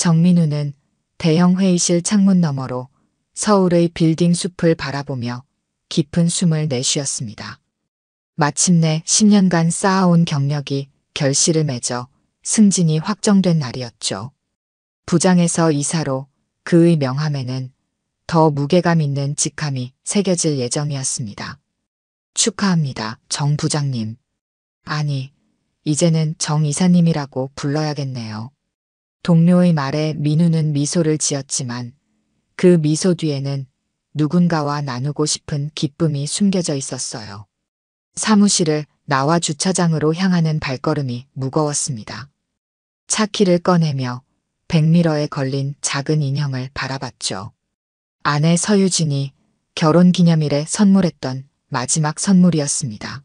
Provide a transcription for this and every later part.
정민우는 대형 회의실 창문 너머로 서울의 빌딩 숲을 바라보며 깊은 숨을 내쉬었습니다. 마침내 10년간 쌓아온 경력이 결실을 맺어 승진이 확정된 날이었죠. 부장에서 이사로 그의 명함에는 더 무게감 있는 직함이 새겨질 예정이었습니다. 축하합니다, 정 부장님. 아니, 이제는 정 이사님이라고 불러야겠네요. 동료의 말에 민우는 미소를 지었지만 그 미소 뒤에는 누군가와 나누고 싶은 기쁨이 숨겨져 있었어요. 사무실을 나와 주차장으로 향하는 발걸음이 무거웠습니다. 차키를 꺼내며 백미러에 걸린 작은 인형을 바라봤죠. 아내 서유진이 결혼기념일에 선물했던 마지막 선물이었습니다.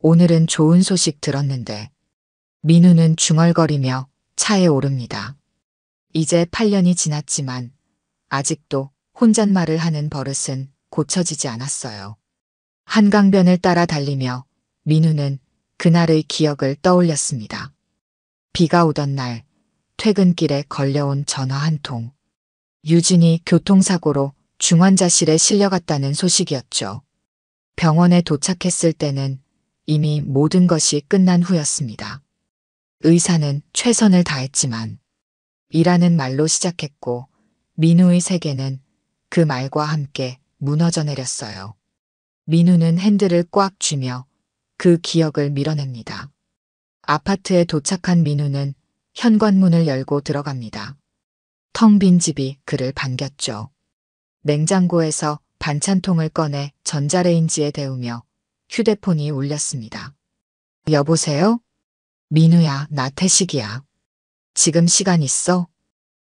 오늘은 좋은 소식 들었는데. 민우는 중얼거리며 차에 오릅니다. 이제 8년이 지났지만 아직도 혼잣말을 하는 버릇은 고쳐지지 않았어요. 한강변을 따라 달리며 민우는 그날의 기억을 떠올렸습니다. 비가 오던 날 퇴근길에 걸려온 전화 한 통. 유진이 교통사고로 중환자실에 실려갔다는 소식이었죠. 병원에 도착했을 때는 이미 모든 것이 끝난 후였습니다. 의사는 최선을 다했지만 이라는 말로 시작했고 민우의 세계는 그 말과 함께 무너져 내렸어요. 민우는 핸들을 꽉 쥐며 그 기억을 밀어냅니다. 아파트에 도착한 민우는 현관문을 열고 들어갑니다. 텅 빈 집이 그를 반겼죠. 냉장고에서 반찬통을 꺼내 전자레인지에 데우며 휴대폰이 울렸습니다. 여보세요? 민우야, 나 태식이야. 지금 시간 있어?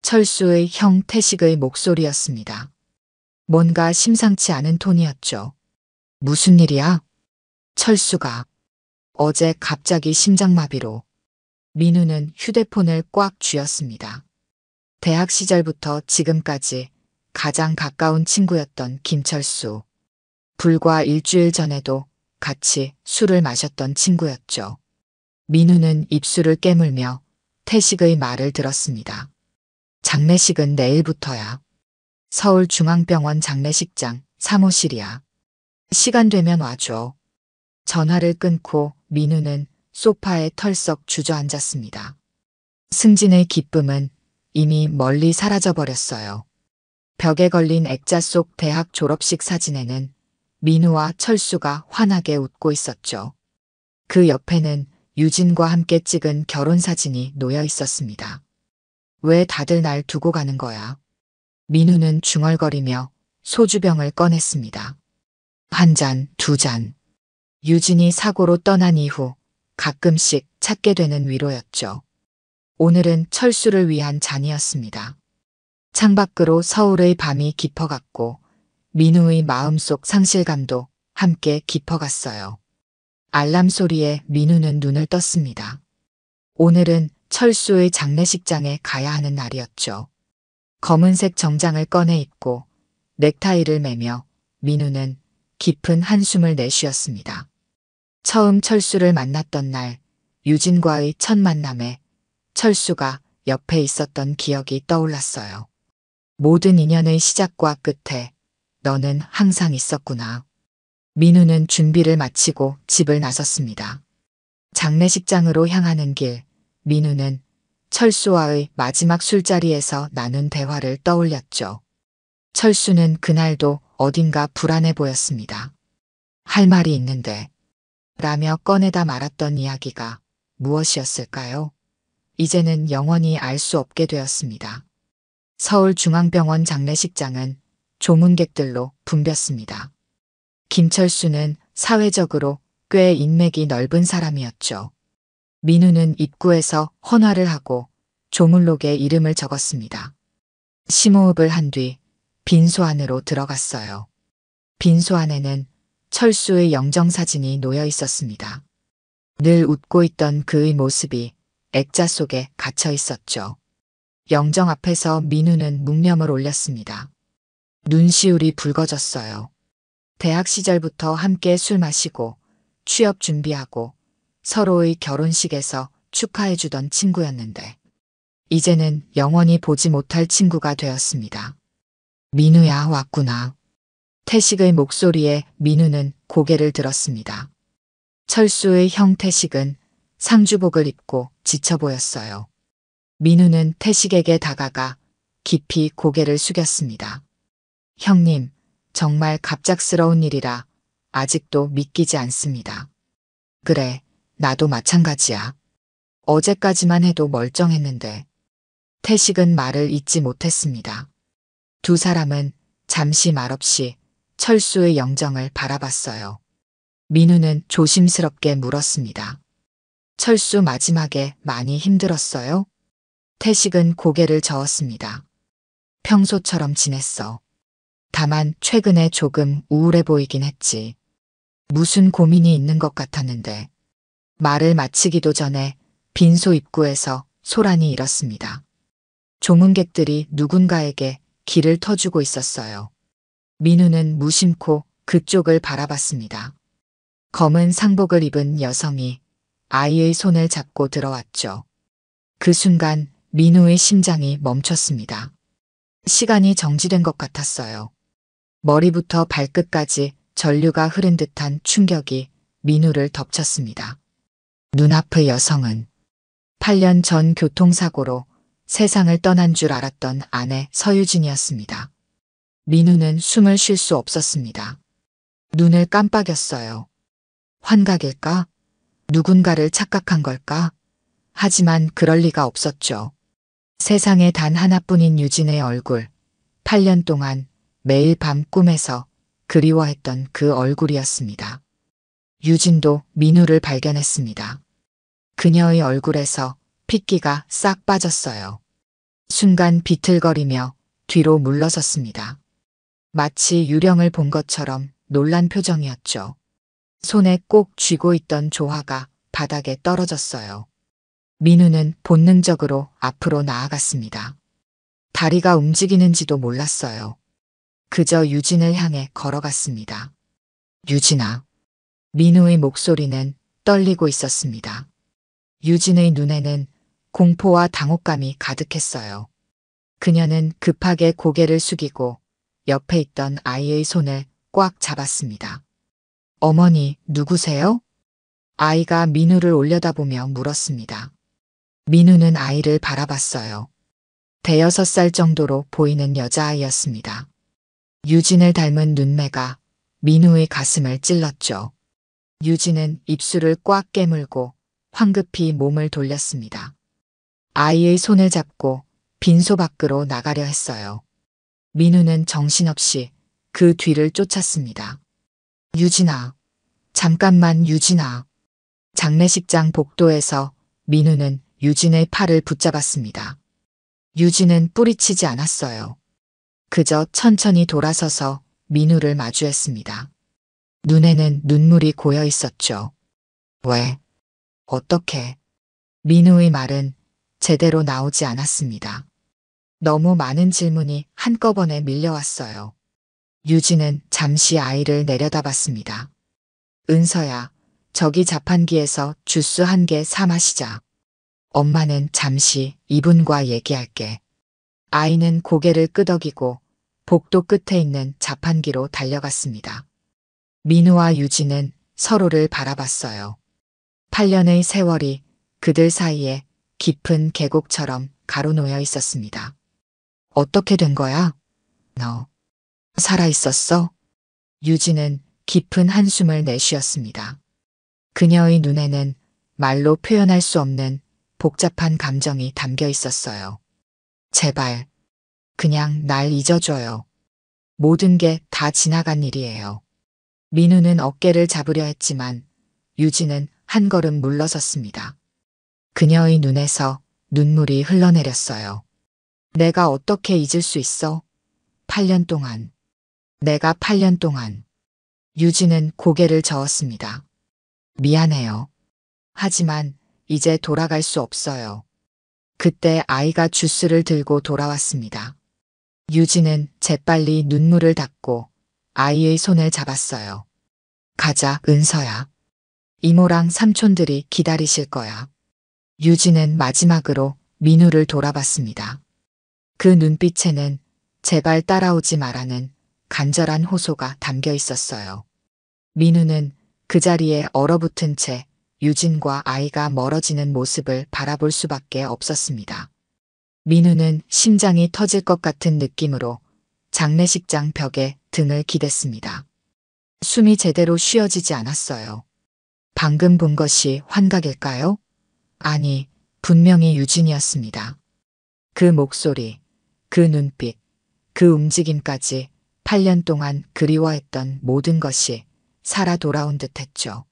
철수의 형 태식의 목소리였습니다. 뭔가 심상치 않은 톤이었죠. 무슨 일이야? 철수가. 어제 갑자기 심장마비로. 민우는 휴대폰을 꽉 쥐었습니다. 대학 시절부터 지금까지 가장 가까운 친구였던 김철수. 불과 일주일 전에도 같이 술을 마셨던 친구였죠. 민우는 입술을 깨물며 태식의 말을 들었습니다. 장례식은 내일부터야. 서울중앙병원 장례식장 사무실이야. 시간 되면 와줘. 전화를 끊고 민우는 소파에 털썩 주저앉았습니다. 승진의 기쁨은 이미 멀리 사라져버렸어요. 벽에 걸린 액자 속 대학 졸업식 사진에는 민우와 철수가 환하게 웃고 있었죠. 그 옆에는 유진과 함께 찍은 결혼사진이 놓여 있었습니다. 왜 다들 날 두고 가는 거야? 민우는 중얼거리며 소주병을 꺼냈습니다. 한 잔, 두 잔. 유진이 사고로 떠난 이후 가끔씩 찾게 되는 위로였죠. 오늘은 철수를 위한 잔이었습니다. 창밖으로 서울의 밤이 깊어갔고 민우의 마음속 상실감도 함께 깊어갔어요. 알람 소리에 민우는 눈을 떴습니다. 오늘은 철수의 장례식장에 가야 하는 날이었죠. 검은색 정장을 꺼내 입고 넥타이를 매며 민우는 깊은 한숨을 내쉬었습니다. 처음 철수를 만났던 날 유진과의 첫 만남에 철수가 옆에 있었던 기억이 떠올랐어요. 모든 인연의 시작과 끝에 너는 항상 있었구나. 민우는 준비를 마치고 집을 나섰습니다. 장례식장으로 향하는 길, 민우는 철수와의 마지막 술자리에서 나눈 대화를 떠올렸죠. 철수는 그날도 어딘가 불안해 보였습니다. 할 말이 있는데 라며 꺼내다 말았던 이야기가 무엇이었을까요? 이제는 영원히 알 수 없게 되었습니다. 서울중앙병원 장례식장은 조문객들로 붐볐습니다. 김철수는 사회적으로 꽤 인맥이 넓은 사람이었죠. 민우는 입구에서 헌화를 하고 조문록에 이름을 적었습니다. 심호흡을 한 뒤 빈소 안으로 들어갔어요. 빈소 안에는 철수의 영정사진이 놓여 있었습니다. 늘 웃고 있던 그의 모습이 액자 속에 갇혀 있었죠. 영정 앞에서 민우는 묵념을 올렸습니다. 눈시울이 붉어졌어요. 대학 시절부터 함께 술 마시고 취업 준비하고 서로의 결혼식에서 축하해주던 친구였는데 이제는 영원히 보지 못할 친구가 되었습니다. 민우야, 왔구나. 태식의 목소리에 민우는 고개를 들었습니다. 철수의 형 태식은 상주복을 입고 지쳐 보였어요. 민우는 태식에게 다가가 깊이 고개를 숙였습니다. 형님, 정말 갑작스러운 일이라 아직도 믿기지 않습니다. 그래, 나도 마찬가지야. 어제까지만 해도 멀쩡했는데. 태식은 말을 잇지 못했습니다. 두 사람은 잠시 말없이 철수의 영정을 바라봤어요. 민우는 조심스럽게 물었습니다. 철수 마지막에 많이 힘들었어요? 태식은 고개를 저었습니다. 평소처럼 지냈어. 다만 최근에 조금 우울해 보이긴 했지. 무슨 고민이 있는 것 같았는데. 말을 마치기도 전에 빈소 입구에서 소란이 일었습니다. 조문객들이 누군가에게 길을 터주고 있었어요. 민우는 무심코 그쪽을 바라봤습니다. 검은 상복을 입은 여성이 아이의 손을 잡고 들어왔죠. 그 순간 민우의 심장이 멈췄습니다. 시간이 정지된 것 같았어요. 머리부터 발끝까지 전류가 흐른 듯한 충격이 민우를 덮쳤습니다. 눈앞의 여성은 8년 전 교통사고로 세상을 떠난 줄 알았던 아내 서유진이었습니다. 민우는 숨을 쉴 수 없었습니다. 눈을 깜빡였어요. 환각일까? 누군가를 착각한 걸까? 하지만 그럴 리가 없었죠. 세상에 단 하나뿐인 유진의 얼굴, 8년 동안 매일 밤 꿈에서 그리워했던 그 얼굴이었습니다. 유진도 민우를 발견했습니다. 그녀의 얼굴에서 핏기가 싹 빠졌어요. 순간 비틀거리며 뒤로 물러섰습니다. 마치 유령을 본 것처럼 놀란 표정이었죠. 손에 꼭 쥐고 있던 조화가 바닥에 떨어졌어요. 민우는 본능적으로 앞으로 나아갔습니다. 다리가 움직이는지도 몰랐어요. 그저 유진을 향해 걸어갔습니다. 유진아. 민우의 목소리는 떨리고 있었습니다. 유진의 눈에는 공포와 당혹감이 가득했어요. 그녀는 급하게 고개를 숙이고 옆에 있던 아이의 손을 꽉 잡았습니다. 어머니, 누구세요? 아이가 민우를 올려다보며 물었습니다. 민우는 아이를 바라봤어요. 대여섯 살 정도로 보이는 여자아이였습니다. 유진을 닮은 눈매가 민우의 가슴을 찔렀죠. 유진은 입술을 꽉 깨물고 황급히 몸을 돌렸습니다. 아이의 손을 잡고 빈소 밖으로 나가려 했어요. 민우는 정신없이 그 뒤를 쫓았습니다. 유진아, 잠깐만 유진아. 장례식장 복도에서 민우는 유진의 팔을 붙잡았습니다. 유진은 뿌리치지 않았어요. 그저 천천히 돌아서서 민우를 마주했습니다. 눈에는 눈물이 고여 있었죠. 왜? 어떻게? 민우의 말은 제대로 나오지 않았습니다. 너무 많은 질문이 한꺼번에 밀려왔어요. 유진은 잠시 아이를 내려다봤습니다. 은서야, 저기 자판기에서 주스 한 개 사 마시자. 엄마는 잠시 이분과 얘기할게. 아이는 고개를 끄덕이고 복도 끝에 있는 자판기로 달려갔습니다. 민우와 유진은 서로를 바라봤어요. 8년의 세월이 그들 사이에 깊은 계곡처럼 가로놓여 있었습니다. 어떻게 된 거야? 너 살아있었어? 유진은 깊은 한숨을 내쉬었습니다. 그녀의 눈에는 말로 표현할 수 없는 복잡한 감정이 담겨 있었어요. 제발, 그냥 날 잊어줘요. 모든 게 다 지나간 일이에요. 민우는 어깨를 잡으려 했지만 유진은 한 걸음 물러섰습니다. 그녀의 눈에서 눈물이 흘러내렸어요. 내가 어떻게 잊을 수 있어? 8년 동안. 내가 8년 동안. 유진은 고개를 저었습니다. 미안해요. 하지만 이제 돌아갈 수 없어요. 그때 아이가 주스를 들고 돌아왔습니다. 유진은 재빨리 눈물을 닦고 아이의 손을 잡았어요. 가자, 은서야. 이모랑 삼촌들이 기다리실 거야. 유진은 마지막으로 민우를 돌아봤습니다. 그 눈빛에는 제발 따라오지 말라는 간절한 호소가 담겨 있었어요. 민우는 그 자리에 얼어붙은 채 유진과 아이가 멀어지는 모습을 바라볼 수밖에 없었습니다. 민우는 심장이 터질 것 같은 느낌으로 장례식장 벽에 등을 기댔습니다. 숨이 제대로 쉬어지지 않았어요. 방금 본 것이 환각일까요? 아니, 분명히 유진이었습니다. 그 목소리, 그 눈빛, 그 움직임까지 8년 동안 그리워했던 모든 것이 살아 돌아온 듯했죠.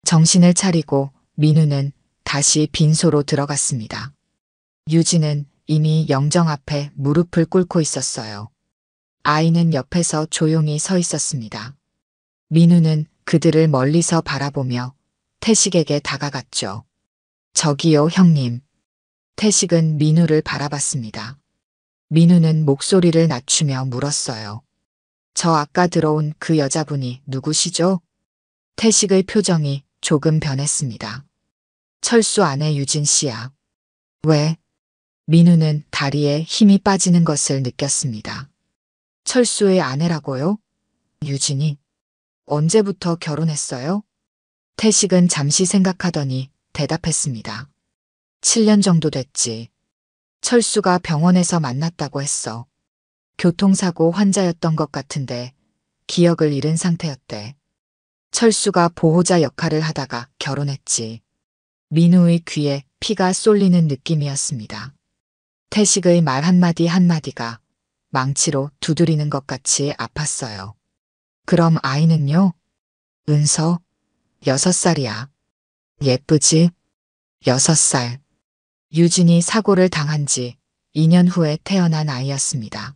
정신을 차리고 민우는 다시 빈소로 들어갔습니다. 유진은 이미 영정 앞에 무릎을 꿇고 있었어요. 아이는 옆에서 조용히 서 있었습니다. 민우는 그들을 멀리서 바라보며 태식에게 다가갔죠. 저기요, 형님. 태식은 민우를 바라봤습니다. 민우는 목소리를 낮추며 물었어요. 저 아까 들어온 그 여자분이 누구시죠? 태식의 표정이 조금 변했습니다. 철수 아내 유진 씨야. 왜? 민우는 다리에 힘이 빠지는 것을 느꼈습니다. 철수의 아내라고요? 유진이? 언제부터 결혼했어요? 태식은 잠시 생각하더니 대답했습니다. 7년 정도 됐지. 철수가 병원에서 만났다고 했어. 교통사고 환자였던 것 같은데 기억을 잃은 상태였대. 철수가 보호자 역할을 하다가 결혼했지. 민우의 귀에 피가 쏠리는 느낌이었습니다. 태식의 말 한마디 한마디가 망치로 두드리는 것 같이 아팠어요. 그럼 아이는요? 은서, 6살이야. 예쁘지? 6살. 유진이 사고를 당한 지 2년 후에 태어난 아이였습니다.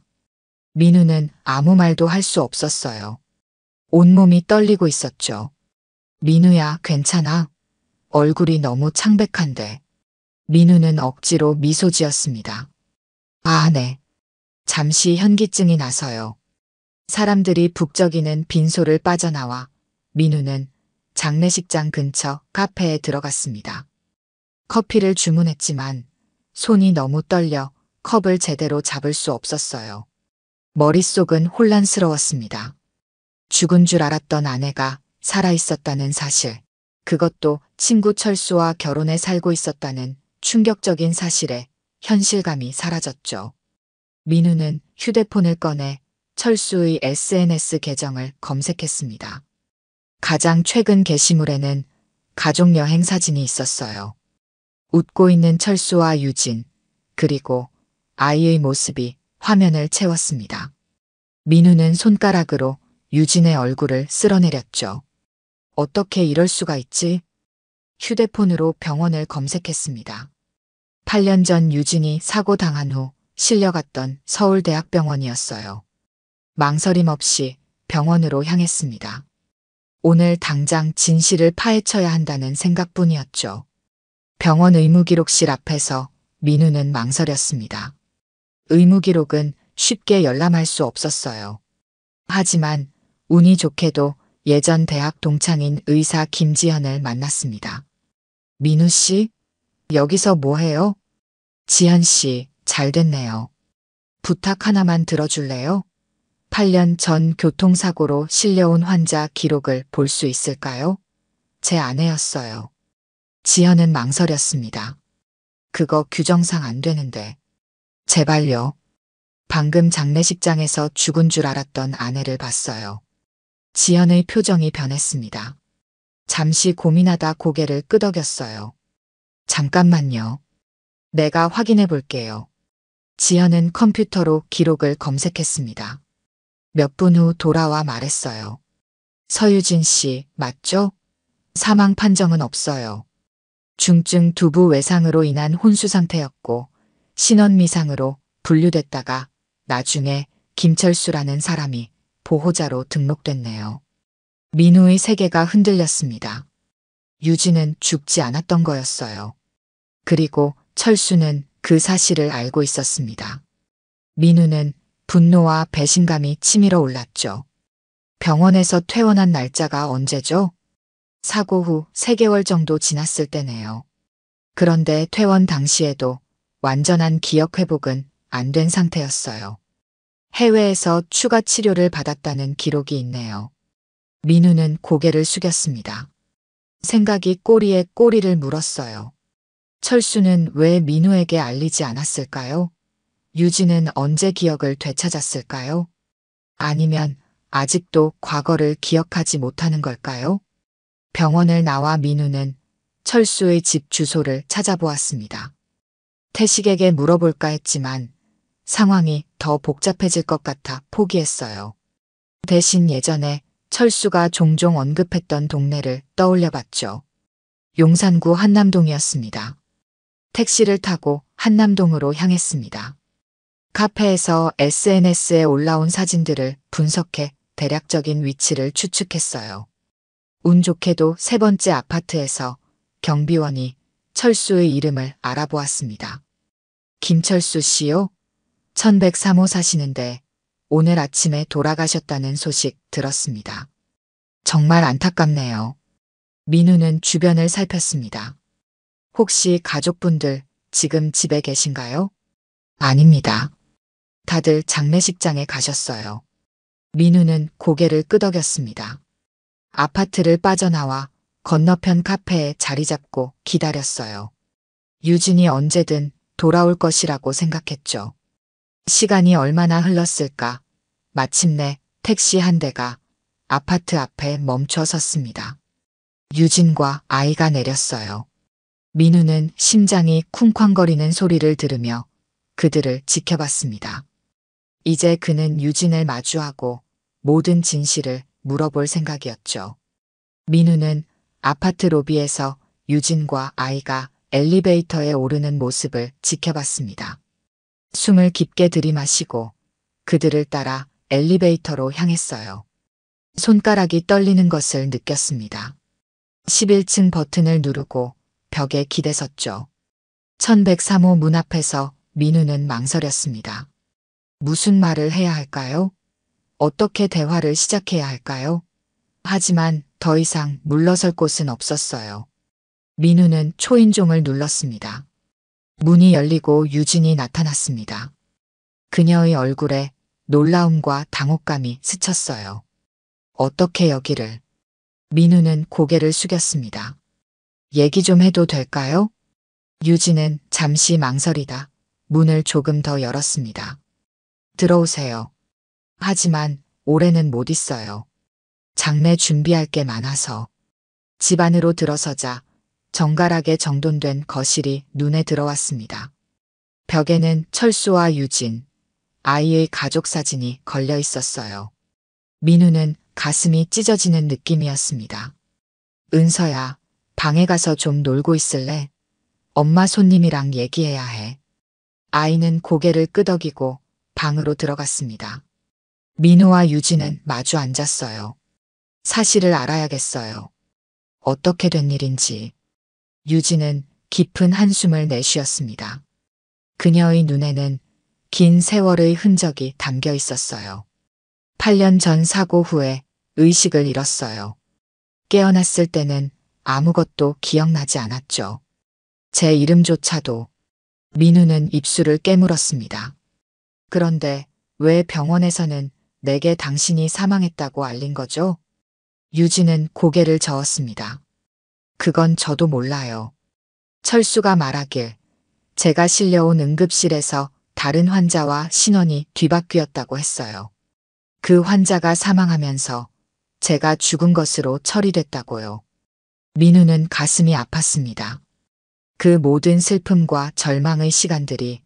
민우는 아무 말도 할 수 없었어요. 온몸이 떨리고 있었죠. 민우야, 괜찮아? 얼굴이 너무 창백한데. 민우는 억지로 미소 지었습니다. 아, 네. 잠시 현기증이 나서요. 사람들이 북적이는 빈소를 빠져나와 민우는 장례식장 근처 카페에 들어갔습니다. 커피를 주문했지만 손이 너무 떨려 컵을 제대로 잡을 수 없었어요. 머릿속은 혼란스러웠습니다. 죽은 줄 알았던 아내가 살아있었다는 사실, 그것도 친구 철수와 결혼해 살고 있었다는 충격적인 사실에 현실감이 사라졌죠. 민우는 휴대폰을 꺼내 철수의 SNS 계정을 검색했습니다. 가장 최근 게시물에는 가족여행 사진이 있었어요. 웃고 있는 철수와 유진, 그리고 아이의 모습이 화면을 채웠습니다. 민우는 손가락으로 유진의 얼굴을 쓸어내렸죠. 어떻게 이럴 수가 있지? 휴대폰으로 병원을 검색했습니다. 8년 전 유진이 사고 당한 후 실려갔던 서울대학병원이었어요. 망설임 없이 병원으로 향했습니다. 오늘 당장 진실을 파헤쳐야 한다는 생각뿐이었죠. 병원 의무기록실 앞에서 민우는 망설였습니다. 의무기록은 쉽게 열람할 수 없었어요. 하지만 운이 좋게도 예전 대학 동창인 의사 김지현을 만났습니다. 민우 씨, 여기서 뭐 해요? 지현 씨, 잘 됐네요. 부탁 하나만 들어줄래요? 8년 전 교통사고로 실려온 환자 기록을 볼 수 있을까요? 제 아내였어요. 지현은 망설였습니다. 그거 규정상 안 되는데. 제발요. 방금 장례식장에서 죽은 줄 알았던 아내를 봤어요. 지현의 표정이 변했습니다. 잠시 고민하다 고개를 끄덕였어요. 잠깐만요. 내가 확인해 볼게요. 지현은 컴퓨터로 기록을 검색했습니다. 몇 분 후 돌아와 말했어요. 서유진 씨, 맞죠? 사망 판정은 없어요. 중증 두부 외상으로 인한 혼수 상태였고 신원미상으로 분류됐다가 나중에 김철수라는 사람이 보호자로 등록됐네요. 민우의 세계가 흔들렸습니다. 유진은 죽지 않았던 거였어요. 그리고 철수는 그 사실을 알고 있었습니다. 민우는 분노와 배신감이 치밀어 올랐죠. 병원에서 퇴원한 날짜가 언제죠? 사고 후 3개월 정도 지났을 때네요. 그런데 퇴원 당시에도 완전한 기억 회복은 안 된 상태였어요. 해외에서 추가 치료를 받았다는 기록이 있네요. 민우는 고개를 숙였습니다. 생각이 꼬리에 꼬리를 물었어요. 철수는 왜 민우에게 알리지 않았을까요? 유진은 언제 기억을 되찾았을까요? 아니면 아직도 과거를 기억하지 못하는 걸까요? 병원을 나와 민우는 철수의 집 주소를 찾아보았습니다. 태식에게 물어볼까 했지만 상황이 더 복잡해질 것 같아 포기했어요. 대신 예전에 철수가 종종 언급했던 동네를 떠올려봤죠. 용산구 한남동이었습니다. 택시를 타고 한남동으로 향했습니다. 카페에서 SNS에 올라온 사진들을 분석해 대략적인 위치를 추측했어요. 운 좋게도 세 번째 아파트에서 경비원이 철수의 이름을 알아보았습니다. 김철수 씨요? 1103호 사시는데 오늘 아침에 돌아가셨다는 소식 들었습니다. 정말 안타깝네요. 민우는 주변을 살폈습니다. 혹시 가족분들 지금 집에 계신가요? 아닙니다. 다들 장례식장에 가셨어요. 민우는 고개를 끄덕였습니다. 아파트를 빠져나와 건너편 카페에 자리 잡고 기다렸어요. 유진이 언제든 돌아올 것이라고 생각했죠. 시간이 얼마나 흘렀을까? 마침내 택시 한 대가 아파트 앞에 멈춰 섰습니다. 유진과 아이가 내렸어요. 민우는 심장이 쿵쾅거리는 소리를 들으며 그들을 지켜봤습니다. 이제 그는 유진을 마주하고 모든 진실을 물어볼 생각이었죠. 민우는 아파트 로비에서 유진과 아이가 엘리베이터에 오르는 모습을 지켜봤습니다. 숨을 깊게 들이마시고 그들을 따라 엘리베이터로 향했어요. 손가락이 떨리는 것을 느꼈습니다. 11층 버튼을 누르고 벽에 기대섰죠. 1103호 문 앞에서 민우는 망설였습니다. 무슨 말을 해야 할까요? 어떻게 대화를 시작해야 할까요? 하지만 더 이상 물러설 곳은 없었어요. 민우는 초인종을 눌렀습니다. 문이 열리고 유진이 나타났습니다. 그녀의 얼굴에 놀라움과 당혹감이 스쳤어요. 어떻게 여기를? 민우는 고개를 숙였습니다. 얘기 좀 해도 될까요? 유진은 잠시 망설이다 문을 조금 더 열었습니다. 들어오세요. 하지만 올해는 못 있어요. 장례 준비할 게 많아서. 집 안으로 들어서자 정갈하게 정돈된 거실이 눈에 들어왔습니다. 벽에는 철수와 유진, 아이의 가족 사진이 걸려 있었어요. 민우는 가슴이 찢어지는 느낌이었습니다. 은서야, 방에 가서 좀 놀고 있을래? 엄마 손님이랑 얘기해야 해. 아이는 고개를 끄덕이고 방으로 들어갔습니다. 민우와 유진은 마주 앉았어요. 사실을 알아야겠어요. 어떻게 된 일인지. 유진은 깊은 한숨을 내쉬었습니다. 그녀의 눈에는 긴 세월의 흔적이 담겨 있었어요. 8년 전 사고 후에 의식을 잃었어요. 깨어났을 때는 아무것도 기억나지 않았죠. 제 이름조차도. 민우는 입술을 깨물었습니다. 그런데 왜 병원에서는 내게 당신이 사망했다고 알린 거죠? 유진은 고개를 저었습니다. 그건 저도 몰라요. 철수가 말하길 제가 실려온 응급실에서 다른 환자와 신원이 뒤바뀌었다고 했어요. 그 환자가 사망하면서 제가 죽은 것으로 처리됐다고요. 민우는 가슴이 아팠습니다. 그 모든 슬픔과 절망의 시간들이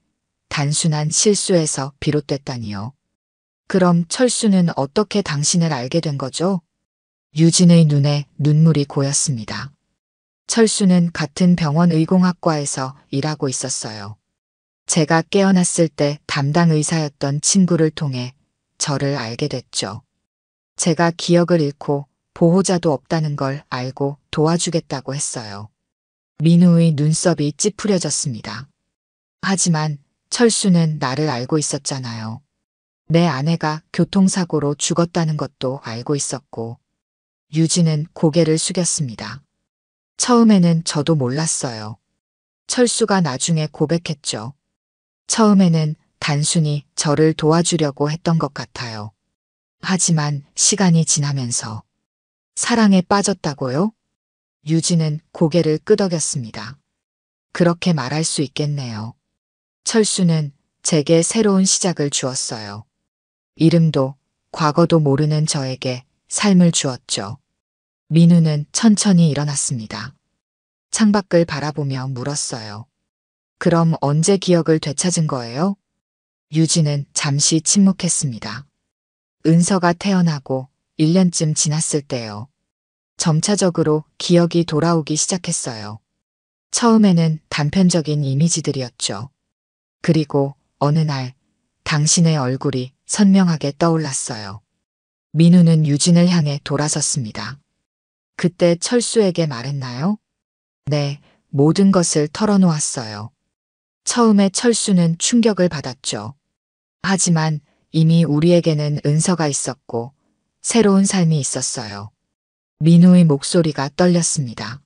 단순한 실수에서 비롯됐다니요. 그럼 철수는 어떻게 당신을 알게 된 거죠? 유진의 눈에 눈물이 고였습니다. 철수는 같은 병원 의공학과에서 일하고 있었어요. 제가 깨어났을 때 담당 의사였던 친구를 통해 저를 알게 됐죠. 제가 기억을 잃고 보호자도 없다는 걸 알고 도와주겠다고 했어요. 민우의 눈썹이 찌푸려졌습니다. 하지만 철수는 나를 알고 있었잖아요. 내 아내가 교통사고로 죽었다는 것도 알고 있었고. 유진은 고개를 숙였습니다. 처음에는 저도 몰랐어요. 철수가 나중에 고백했죠. 처음에는 단순히 저를 도와주려고 했던 것 같아요. 하지만 시간이 지나면서 사랑에 빠졌다고요? 유진은 고개를 끄덕였습니다. 그렇게 말할 수 있겠네요. 철수는 제게 새로운 시작을 주었어요. 이름도 과거도 모르는 저에게 삶을 주었죠. 민우는 천천히 일어났습니다. 창밖을 바라보며 물었어요. 그럼 언제 기억을 되찾은 거예요? 유진은 잠시 침묵했습니다. 은서가 태어나고 1년쯤 지났을 때요. 점차적으로 기억이 돌아오기 시작했어요. 처음에는 단편적인 이미지들이었죠. 그리고 어느 날 당신의 얼굴이 선명하게 떠올랐어요. 민우는 유진을 향해 돌아섰습니다. 그때 철수에게 말했나요? 네, 모든 것을 털어놓았어요. 처음에 철수는 충격을 받았죠. 하지만 이미 우리에게는 은서가 있었고 새로운 삶이 있었어요. 민우의 목소리가 떨렸습니다.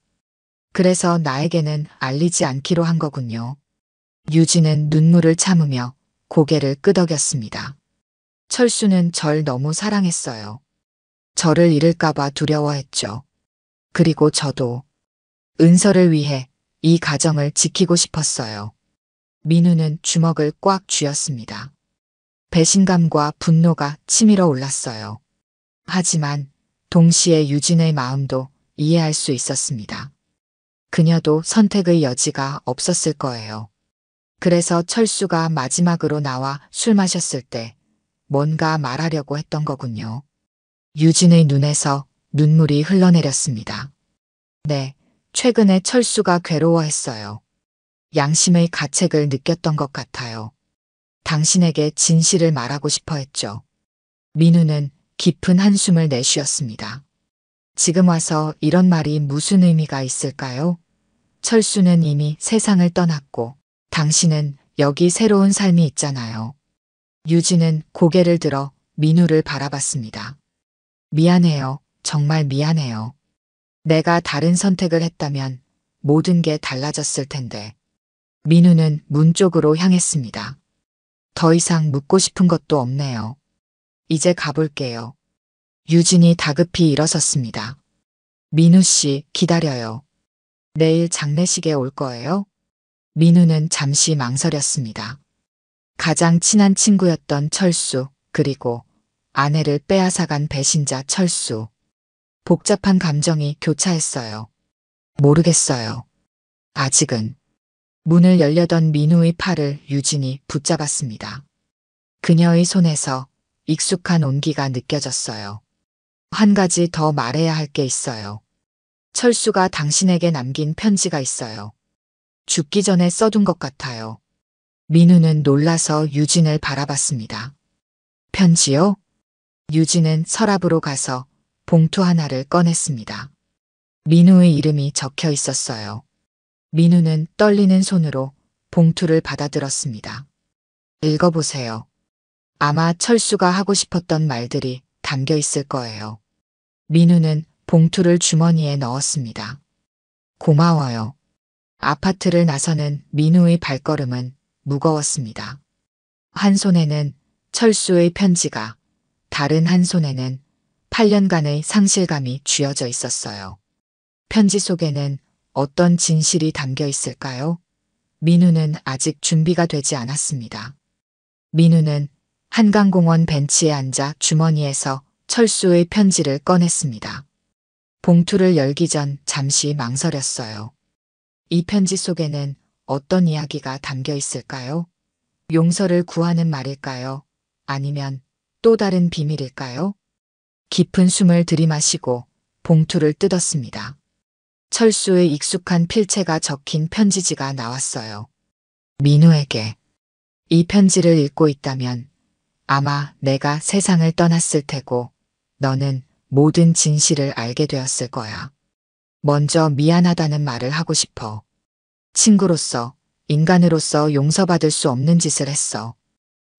그래서 나에게는 알리지 않기로 한 거군요. 유진은 눈물을 참으며 고개를 끄덕였습니다. 철수는 절 너무 사랑했어요. 저를 잃을까봐 두려워했죠. 그리고 저도 은서를 위해 이 가정을 지키고 싶었어요. 민우는 주먹을 꽉 쥐었습니다. 배신감과 분노가 치밀어 올랐어요. 하지만 동시에 유진의 마음도 이해할 수 있었습니다. 그녀도 선택의 여지가 없었을 거예요. 그래서 철수가 마지막으로 나와 술 마셨을 때 뭔가 말하려고 했던 거군요. 유진의 눈에서 눈물이 흘러내렸습니다. 네, 최근에 철수가 괴로워했어요. 양심의 가책을 느꼈던 것 같아요. 당신에게 진실을 말하고 싶어 했죠. 민우는 깊은 한숨을 내쉬었습니다. 지금 와서 이런 말이 무슨 의미가 있을까요? 철수는 이미 세상을 떠났고 당신은 여기 새로운 삶이 있잖아요. 유진은 고개를 들어 민우를 바라봤습니다. 미안해요. 정말 미안해요. 내가 다른 선택을 했다면 모든 게 달라졌을 텐데. 민우는 문 쪽으로 향했습니다. 더 이상 묻고 싶은 것도 없네요. 이제 가볼게요. 유진이 다급히 일어섰습니다. 민우 씨, 기다려요. 내일 장례식에 올 거예요? 민우는 잠시 망설였습니다. 가장 친한 친구였던 철수, 그리고 아내를 빼앗아간 배신자 철수. 복잡한 감정이 교차했어요. 모르겠어요. 아직은. 문을 열려던 민우의 팔을 유진이 붙잡았습니다. 그녀의 손에서 익숙한 온기가 느껴졌어요. 한 가지 더 말해야 할 게 있어요. 철수가 당신에게 남긴 편지가 있어요. 죽기 전에 써둔 것 같아요. 민우는 놀라서 유진을 바라봤습니다. 편지요? 유진은 서랍으로 가서 봉투 하나를 꺼냈습니다. 민우의 이름이 적혀 있었어요. 민우는 떨리는 손으로 봉투를 받아들었습니다. 읽어보세요. 아마 철수가 하고 싶었던 말들이 담겨 있을 거예요. 민우는 봉투를 주머니에 넣었습니다. 고마워요. 아파트를 나서는 민우의 발걸음은 무거웠습니다. 한 손에는 철수의 편지가, 다른 한 손에는 8년간의 상실감이 쥐어져 있었어요. 편지 속에는 어떤 진실이 담겨 있을까요? 민우는 아직 준비가 되지 않았습니다. 민우는 한강공원 벤치에 앉아 주머니에서 철수의 편지를 꺼냈습니다. 봉투를 열기 전 잠시 망설였어요. 이 편지 속에는 어떤 이야기가 담겨 있을까요? 용서를 구하는 말일까요? 아니면 또 다른 비밀일까요? 깊은 숨을 들이마시고 봉투를 뜯었습니다. 철수의 익숙한 필체가 적힌 편지지가 나왔어요. 민우에게. 이 편지를 읽고 있다면 아마 내가 세상을 떠났을 테고 너는 모든 진실을 알게 되었을 거야. 먼저 미안하다는 말을 하고 싶어. 친구로서, 인간으로서 용서받을 수 없는 짓을 했어.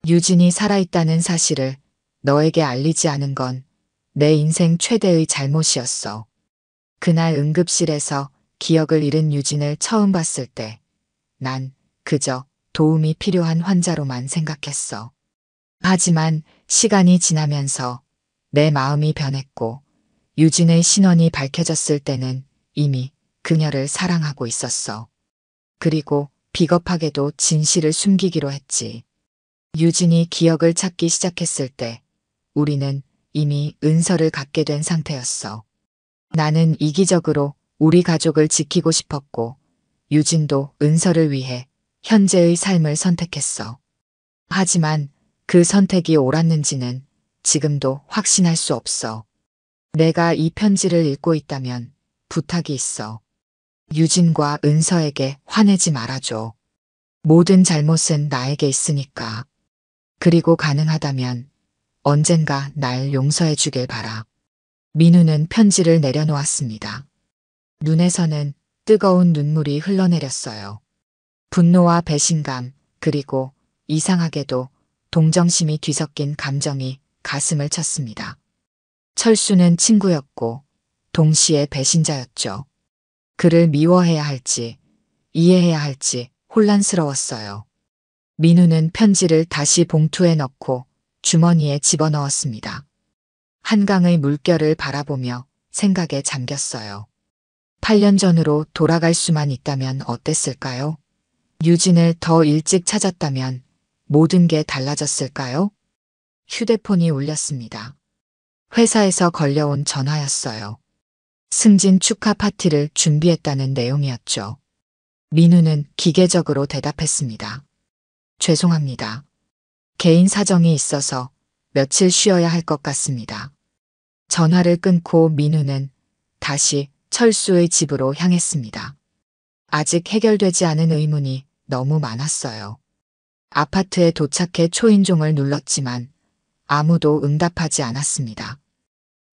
유진이 살아있다는 사실을 너에게 알리지 않은 건 내 인생 최대의 잘못이었어. 그날 응급실에서 기억을 잃은 유진을 처음 봤을 때 난 그저 도움이 필요한 환자로만 생각했어. 하지만 시간이 지나면서 내 마음이 변했고 유진의 신원이 밝혀졌을 때는 이미 그녀를 사랑하고 있었어. 그리고 비겁하게도 진실을 숨기기로 했지. 유진이 기억을 찾기 시작했을 때 우리는 이미 은서를 갖게 된 상태였어. 나는 이기적으로 우리 가족을 지키고 싶었고 유진도 은서를 위해 현재의 삶을 선택했어. 하지만 그 선택이 옳았는지는 지금도 확신할 수 없어. 내가 이 편지를 읽고 있다면 부탁이 있어. 유진과 은서에게 화내지 말아줘. 모든 잘못은 나에게 있으니까. 그리고 가능하다면 언젠가 날 용서해 주길 바라. 민우는 편지를 내려놓았습니다. 눈에서는 뜨거운 눈물이 흘러내렸어요. 분노와 배신감, 그리고 이상하게도 동정심이 뒤섞인 감정이 가슴을 쳤습니다. 철수는 친구였고 동시에 배신자였죠. 그를 미워해야 할지 이해해야 할지 혼란스러웠어요. 민우는 편지를 다시 봉투에 넣고 주머니에 집어넣었습니다. 한강의 물결을 바라보며 생각에 잠겼어요. 8년 전으로 돌아갈 수만 있다면 어땠을까요? 유진을 더 일찍 찾았다면 모든 게 달라졌을까요? 휴대폰이 울렸습니다. 회사에서 걸려온 전화였어요. 승진 축하 파티를 준비했다는 내용이었죠. 민우는 기계적으로 대답했습니다. 죄송합니다. 개인 사정이 있어서 며칠 쉬어야 할 것 같습니다. 전화를 끊고 민우는 다시 철수의 집으로 향했습니다. 아직 해결되지 않은 의문이 너무 많았어요. 아파트에 도착해 초인종을 눌렀지만 아무도 응답하지 않았습니다.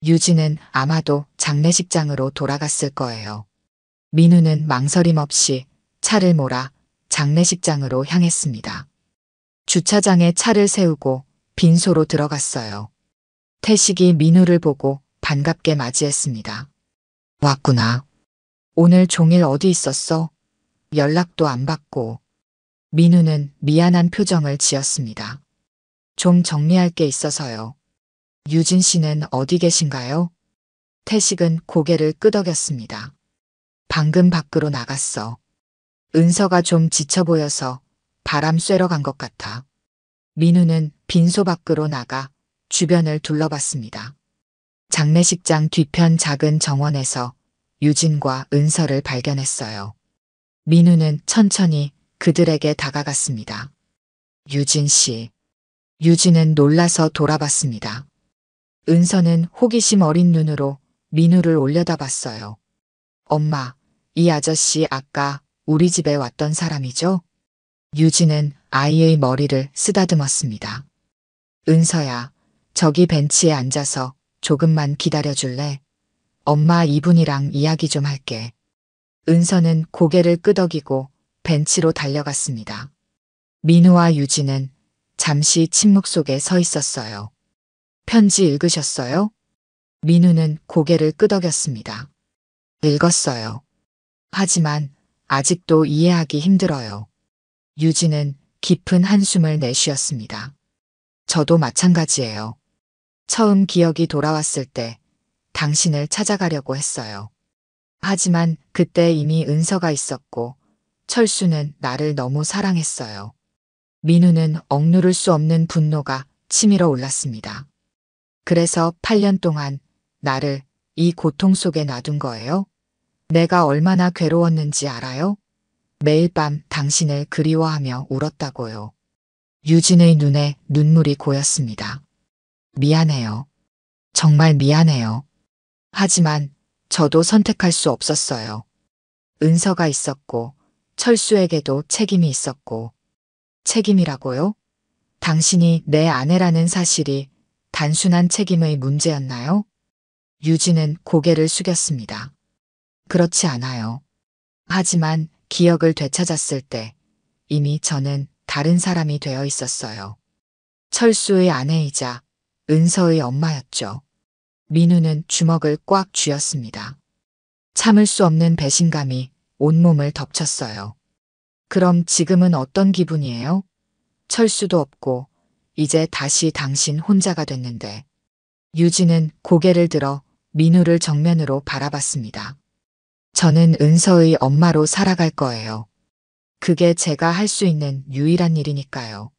유진은 아마도 장례식장으로 돌아갔을 거예요. 민우는 망설임 없이 차를 몰아 장례식장으로 향했습니다. 주차장에 차를 세우고 빈소로 들어갔어요. 태식이 민우를 보고 반갑게 맞이했습니다. 왔구나. 오늘 종일 어디 있었어? 연락도 안 받고. 민우는 미안한 표정을 지었습니다. 좀 정리할 게 있어서요. 유진 씨는 어디 계신가요? 태식은 고개를 끄덕였습니다. 방금 밖으로 나갔어. 은서가 좀 지쳐 보여서 바람 쐬러 간 것 같아. 민우는 빈소 밖으로 나가 주변을 둘러봤습니다. 장례식장 뒤편 작은 정원에서 유진과 은서를 발견했어요. 민우는 천천히 그들에게 다가갔습니다. 유진 씨. 유진은 놀라서 돌아봤습니다. 은서는 호기심 어린 눈으로 민우를 올려다봤어요. 엄마, 이 아저씨 아까 우리 집에 왔던 사람이죠? 유진은 아이의 머리를 쓰다듬었습니다. 은서야, 저기 벤치에 앉아서 조금만 기다려줄래? 엄마 이분이랑 이야기 좀 할게. 은서는 고개를 끄덕이고 벤치로 달려갔습니다. 민우와 유진은 잠시 침묵 속에 서 있었어요. 편지 읽으셨어요? 민우는 고개를 끄덕였습니다. 읽었어요. 하지만 아직도 이해하기 힘들어요. 유진은 깊은 한숨을 내쉬었습니다. 저도 마찬가지예요. 처음 기억이 돌아왔을 때 당신을 찾아가려고 했어요. 하지만 그때 이미 은서가 있었고 철수는 나를 너무 사랑했어요. 민우는 억누를 수 없는 분노가 치밀어 올랐습니다. 그래서 8년 동안 나를 이 고통 속에 놔둔 거예요? 내가 얼마나 괴로웠는지 알아요? 매일 밤 당신을 그리워하며 울었다고요. 유진의 눈에 눈물이 고였습니다. 미안해요. 정말 미안해요. 하지만 저도 선택할 수 없었어요. 은서가 있었고 철수에게도 책임이 있었고. 책임이라고요? 당신이 내 아내라는 사실이 단순한 책임의 문제였나요? 유진은 고개를 숙였습니다. 그렇지 않아요. 하지만 기억을 되찾았을 때 이미 저는 다른 사람이 되어 있었어요. 철수의 아내이자 은서의 엄마였죠. 민우는 주먹을 꽉 쥐었습니다. 참을 수 없는 배신감이 온몸을 덮쳤어요. 그럼 지금은 어떤 기분이에요? 철수도 없고 이제 다시 당신 혼자가 됐는데. 유진은 고개를 들어 민우를 정면으로 바라봤습니다. 저는 은서의 엄마로 살아갈 거예요. 그게 제가 할 수 있는 유일한 일이니까요.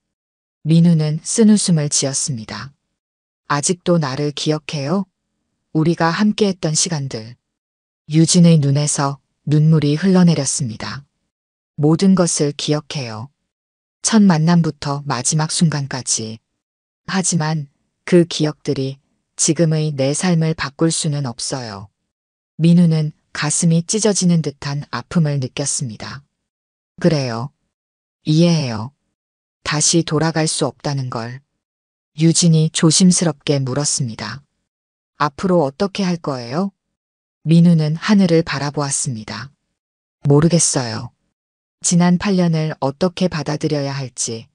민우는 쓴웃음을 지었습니다. 아직도 나를 기억해요? 우리가 함께했던 시간들. 유진의 눈에서 눈물이 흘러내렸습니다. 모든 것을 기억해요. 첫 만남부터 마지막 순간까지. 하지만 그 기억들이 지금의 내 삶을 바꿀 수는 없어요. 민우는 가슴이 찢어지는 듯한 아픔을 느꼈습니다. 그래요. 이해해요. 다시 돌아갈 수 없다는 걸. 유진이 조심스럽게 물었습니다. 앞으로 어떻게 할 거예요? 민우는 하늘을 바라보았습니다. 모르겠어요. 지난 8년을 어떻게 받아들여야 할지,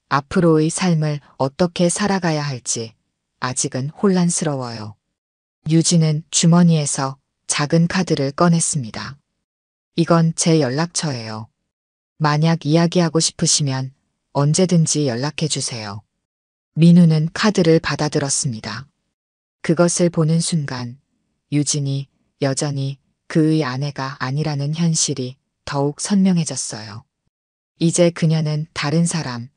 앞으로의 삶을 어떻게 살아가야 할지 아직은 혼란스러워요. 유진은 주머니에서 작은 카드를 꺼냈습니다. 이건 제 연락처예요. 만약 이야기하고 싶으시면 언제든지 연락해 주세요. 민우는 카드를 받아들었습니다. 그것을 보는 순간 유진이 여전히 그의 아내가 아니라는 현실이 더욱 선명해졌어요. 이제 그녀는 다른 사람,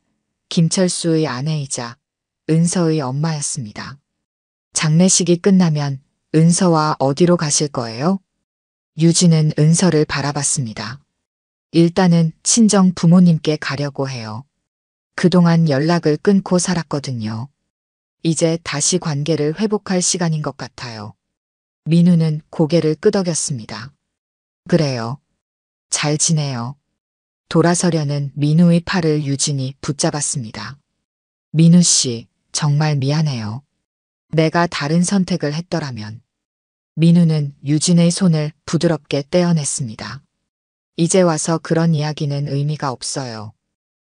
김철수의 아내이자 은서의 엄마였습니다. 장례식이 끝나면 은서와 어디로 가실 거예요? 유진은 은서를 바라봤습니다. 일단은 친정 부모님께 가려고 해요. 그동안 연락을 끊고 살았거든요. 이제 다시 관계를 회복할 시간인 것 같아요. 민우는 고개를 끄덕였습니다. 그래요. 잘 지내요. 돌아서려는 민우의 팔을 유진이 붙잡았습니다. 민우 씨, 정말 미안해요. 내가 다른 선택을 했더라면. 민우는 유진의 손을 부드럽게 떼어냈습니다. 이제 와서 그런 이야기는 의미가 없어요.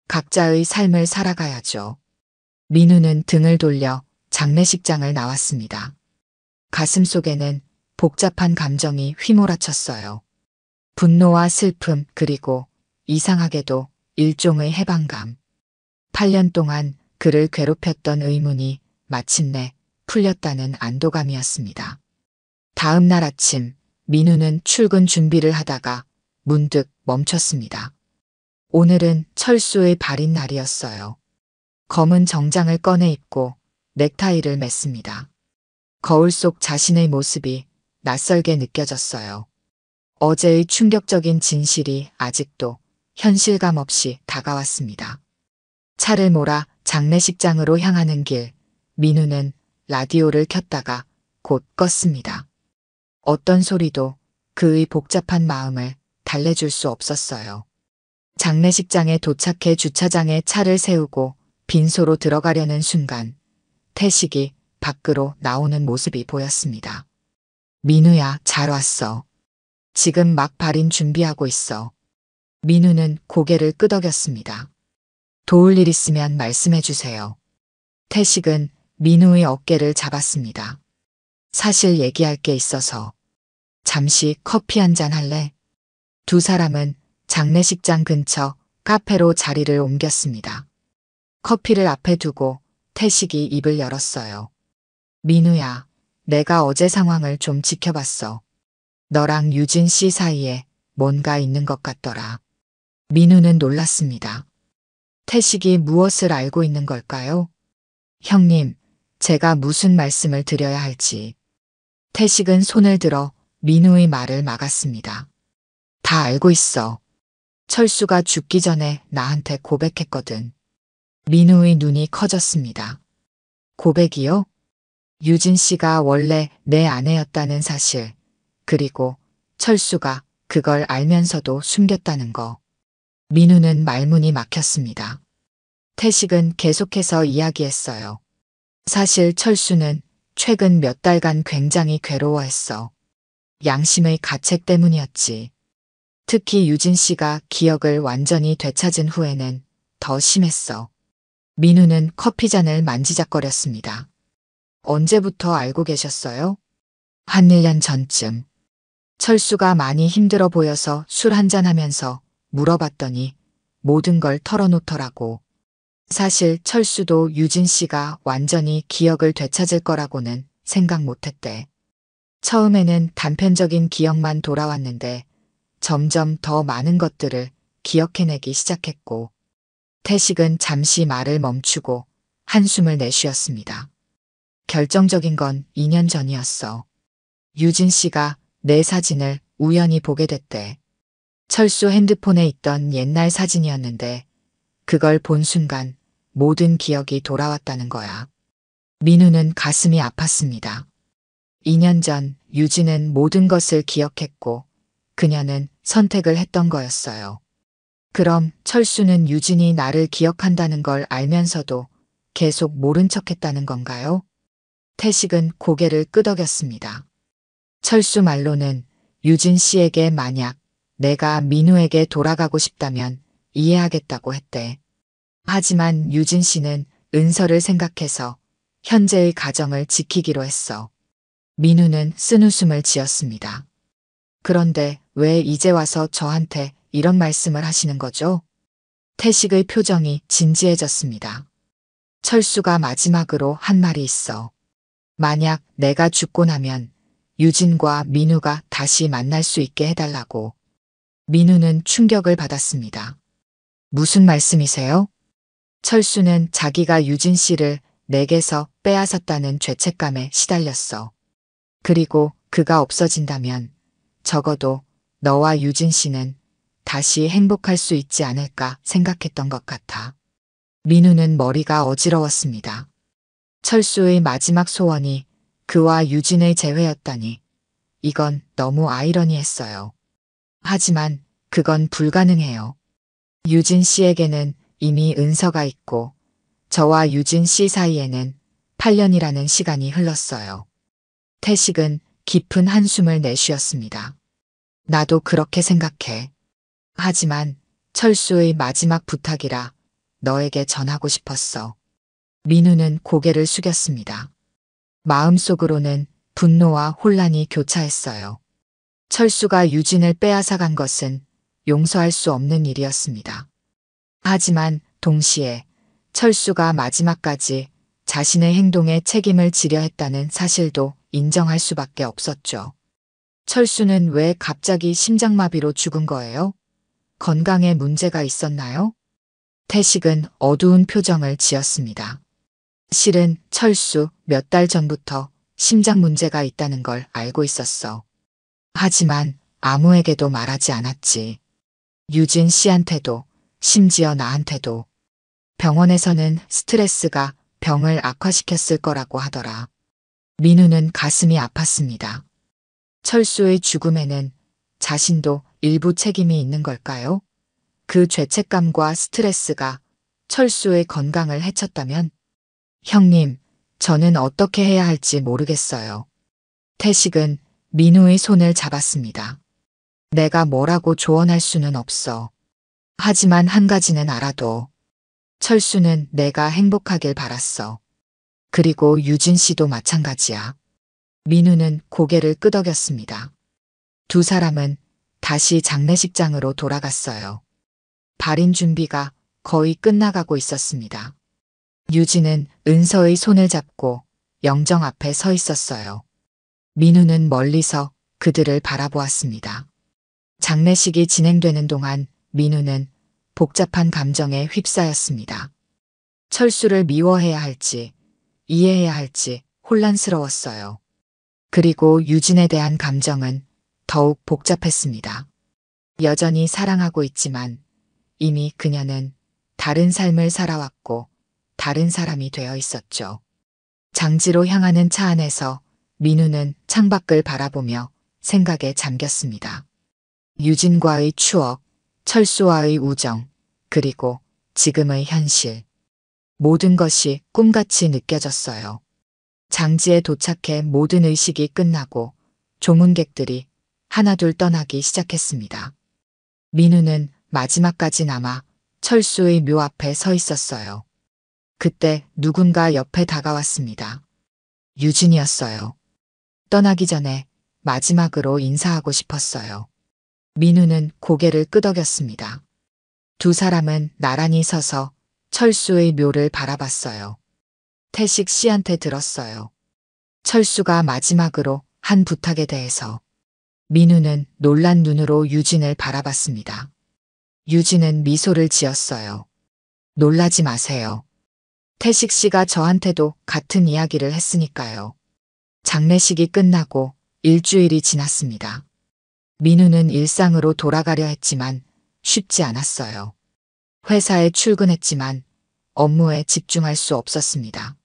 각자의 삶을 살아가야죠. 민우는 등을 돌려 장례식장을 나왔습니다. 가슴속에는 복잡한 감정이 휘몰아쳤어요. 분노와 슬픔 그리고 이상하게도 일종의 해방감. 8년 동안 그를 괴롭혔던 의문이 마침내 풀렸다는 안도감이었습니다. 다음 날 아침 민우는 출근 준비를 하다가 문득 멈췄습니다. 오늘은 철수의 발인 날이었어요. 검은 정장을 꺼내 입고 넥타이를 맸습니다. 거울 속 자신의 모습이 낯설게 느껴졌어요. 어제의 충격적인 진실이 아직도 현실감 없이 다가왔습니다. 차를 몰아 장례식장으로 향하는 길, 민우는 라디오를 켰다가 곧 껐습니다. 어떤 소리도 그의 복잡한 마음을 달래줄 수 없었어요. 장례식장에 도착해 주차장에 차를 세우고 빈소로 들어가려는 순간 태식이 밖으로 나오는 모습이 보였습니다. 민우야, 잘 왔어. 지금 막 발인 준비하고 있어. 민우는 고개를 끄덕였습니다. 도울 일 있으면 말씀해 주세요. 태식은 민우의 어깨를 잡았습니다. 사실 얘기할 게 있어서. 잠시 커피 한잔 할래? 두 사람은 장례식장 근처 카페로 자리를 옮겼습니다. 커피를 앞에 두고 태식이 입을 열었어요. 민우야, 내가 어제 상황을 좀 지켜봤어. 너랑 유진 씨 사이에 뭔가 있는 것 같더라. 민우는 놀랐습니다. 태식이 무엇을 알고 있는 걸까요? 형님, 제가 무슨 말씀을 드려야 할지. 태식은 손을 들어 민우의 말을 막았습니다. 다 알고 있어. 철수가 죽기 전에 나한테 고백했거든. 민우의 눈이 커졌습니다. 고백이요? 유진 씨가 원래 내 아내였다는 사실, 그리고 철수가 그걸 알면서도 숨겼다는 거. 민우는 말문이 막혔습니다. 태식은 계속해서 이야기했어요. 사실 철수는 최근 몇 달간 굉장히 괴로워했어. 양심의 가책 때문이었지. 특히 유진 씨가 기억을 완전히 되찾은 후에는 더 심했어. 민우는 커피잔을 만지작거렸습니다. 언제부터 알고 계셨어요? 한 1년 전쯤. 철수가 많이 힘들어 보여서 술 한잔하면서 물어봤더니 모든 걸 털어놓더라고. 사실 철수도 유진 씨가 완전히 기억을 되찾을 거라고는 생각 못했대. 처음에는 단편적인 기억만 돌아왔는데 점점 더 많은 것들을 기억해내기 시작했고, 태식은 잠시 말을 멈추고 한숨을 내쉬었습니다. 결정적인 건 2년 전이었어. 유진 씨가 내 사진을 우연히 보게 됐대. 철수 핸드폰에 있던 옛날 사진이었는데 그걸 본 순간 모든 기억이 돌아왔다는 거야. 민우는 가슴이 아팠습니다. 2년 전 유진은 모든 것을 기억했고 그녀는 선택을 했던 거였어요. 그럼 철수는 유진이 나를 기억한다는 걸 알면서도 계속 모른 척했다는 건가요? 태식은 고개를 끄덕였습니다. 철수 말로는 유진 씨에게 만약 내가 민우에게 돌아가고 싶다면 이해하겠다고 했대. 하지만 유진 씨는 은서를 생각해서 현재의 가정을 지키기로 했어. 민우는 쓴웃음을 지었습니다. 그런데 왜 이제 와서 저한테 이런 말씀을 하시는 거죠? 태식의 표정이 진지해졌습니다. 철수가 마지막으로 한 말이 있어. 만약 내가 죽고 나면 유진과 민우가 다시 만날 수 있게 해달라고. 민우는 충격을 받았습니다. 무슨 말씀이세요? 철수는 자기가 유진 씨를 내게서 빼앗았다는 죄책감에 시달렸어. 그리고 그가 없어진다면 적어도 너와 유진 씨는 다시 행복할 수 있지 않을까 생각했던 것 같아. 민우는 머리가 어지러웠습니다. 철수의 마지막 소원이 그와 유진의 재회였다니. 이건 너무 아이러니했어요. 하지만 그건 불가능해요. 유진 씨에게는 이미 은서가 있고 저와 유진 씨 사이에는 8년이라는 시간이 흘렀어요. 태식은 깊은 한숨을 내쉬었습니다. 나도 그렇게 생각해. 하지만 철수의 마지막 부탁이라 너에게 전하고 싶었어. 민우는 고개를 숙였습니다. 마음속으로는 분노와 혼란이 교차했어요. 철수가 유진을 빼앗아간 것은 용서할 수 없는 일이었습니다. 하지만 동시에 철수가 마지막까지 자신의 행동에 책임을 지려 했다는 사실도 인정할 수밖에 없었죠. 철수는 왜 갑자기 심장마비로 죽은 거예요? 건강에 문제가 있었나요? 태식은 어두운 표정을 지었습니다. 실은 철수 몇 달 전부터 심장 문제가 있다는 걸 알고 있었어. 하지만 아무에게도 말하지 않았지. 유진 씨한테도, 심지어 나한테도. 병원에서는 스트레스가 병을 악화시켰을 거라고 하더라. 민우는 가슴이 아팠습니다. 철수의 죽음에는 자신도 일부 책임이 있는 걸까요? 그 죄책감과 스트레스가 철수의 건강을 해쳤다면? 형님, 저는 어떻게 해야 할지 모르겠어요. 태식은 민우의 손을 잡았습니다. 내가 뭐라고 조언할 수는 없어. 하지만 한 가지는 알아도. 철수는 내가 행복하길 바랐어. 그리고 유진 씨도 마찬가지야. 민우는 고개를 끄덕였습니다. 두 사람은 다시 장례식장으로 돌아갔어요. 발인 준비가 거의 끝나가고 있었습니다. 유진은 은서의 손을 잡고 영정 앞에 서 있었어요. 민우는 멀리서 그들을 바라보았습니다. 장례식이 진행되는 동안 민우는 복잡한 감정에 휩싸였습니다. 철수를 미워해야 할지, 이해해야 할지 혼란스러웠어요. 그리고 유진에 대한 감정은 더욱 복잡했습니다. 여전히 사랑하고 있지만 이미 그녀는 다른 삶을 살아왔고 다른 사람이 되어 있었죠. 장지로 향하는 차 안에서 민우는 창밖을 바라보며 생각에 잠겼습니다. 유진과의 추억, 철수와의 우정, 그리고 지금의 현실. 모든 것이 꿈같이 느껴졌어요. 장지에 도착해 모든 의식이 끝나고 조문객들이 하나둘 떠나기 시작했습니다. 민우는 마지막까지 남아 철수의 묘 앞에 서 있었어요. 그때 누군가 옆에 다가왔습니다. 유진이었어요. 떠나기 전에 마지막으로 인사하고 싶었어요. 민우는 고개를 끄덕였습니다. 두 사람은 나란히 서서 철수의 묘를 바라봤어요. 태식 씨한테 들었어요. 철수가 마지막으로 한 부탁에 대해서. 민우는 놀란 눈으로 유진을 바라봤습니다. 유진은 미소를 지었어요. 놀라지 마세요. 태식 씨가 저한테도 같은 이야기를 했으니까요. 장례식이 끝나고 일주일이 지났습니다. 민우는 일상으로 돌아가려 했지만 쉽지 않았어요. 회사에 출근했지만 업무에 집중할 수 없었습니다.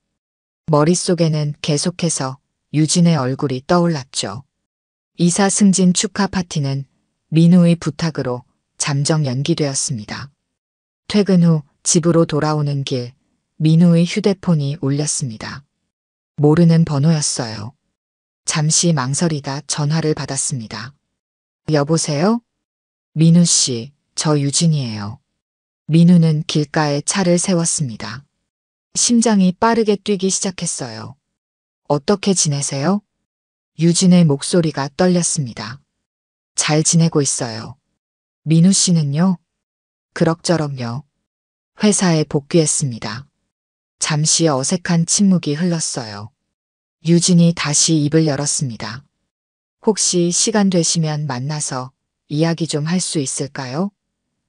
머릿속에는 계속해서 유진의 얼굴이 떠올랐죠. 이사 승진 축하 파티는 민우의 부탁으로 잠정 연기되었습니다. 퇴근 후 집으로 돌아오는 길 민우의 휴대폰이 울렸습니다. 모르는 번호였어요. 잠시 망설이다 전화를 받았습니다. 여보세요? 민우 씨, 저 유진이에요. 민우는 길가에 차를 세웠습니다. 심장이 빠르게 뛰기 시작했어요. 어떻게 지내세요? 유진의 목소리가 떨렸습니다. 잘 지내고 있어요. 민우 씨는요? 그럭저럭요. 회사에 복귀했습니다. 잠시 어색한 침묵이 흘렀어요. 유진이 다시 입을 열었습니다. 혹시 시간 되시면 만나서 이야기 좀 할 수 있을까요?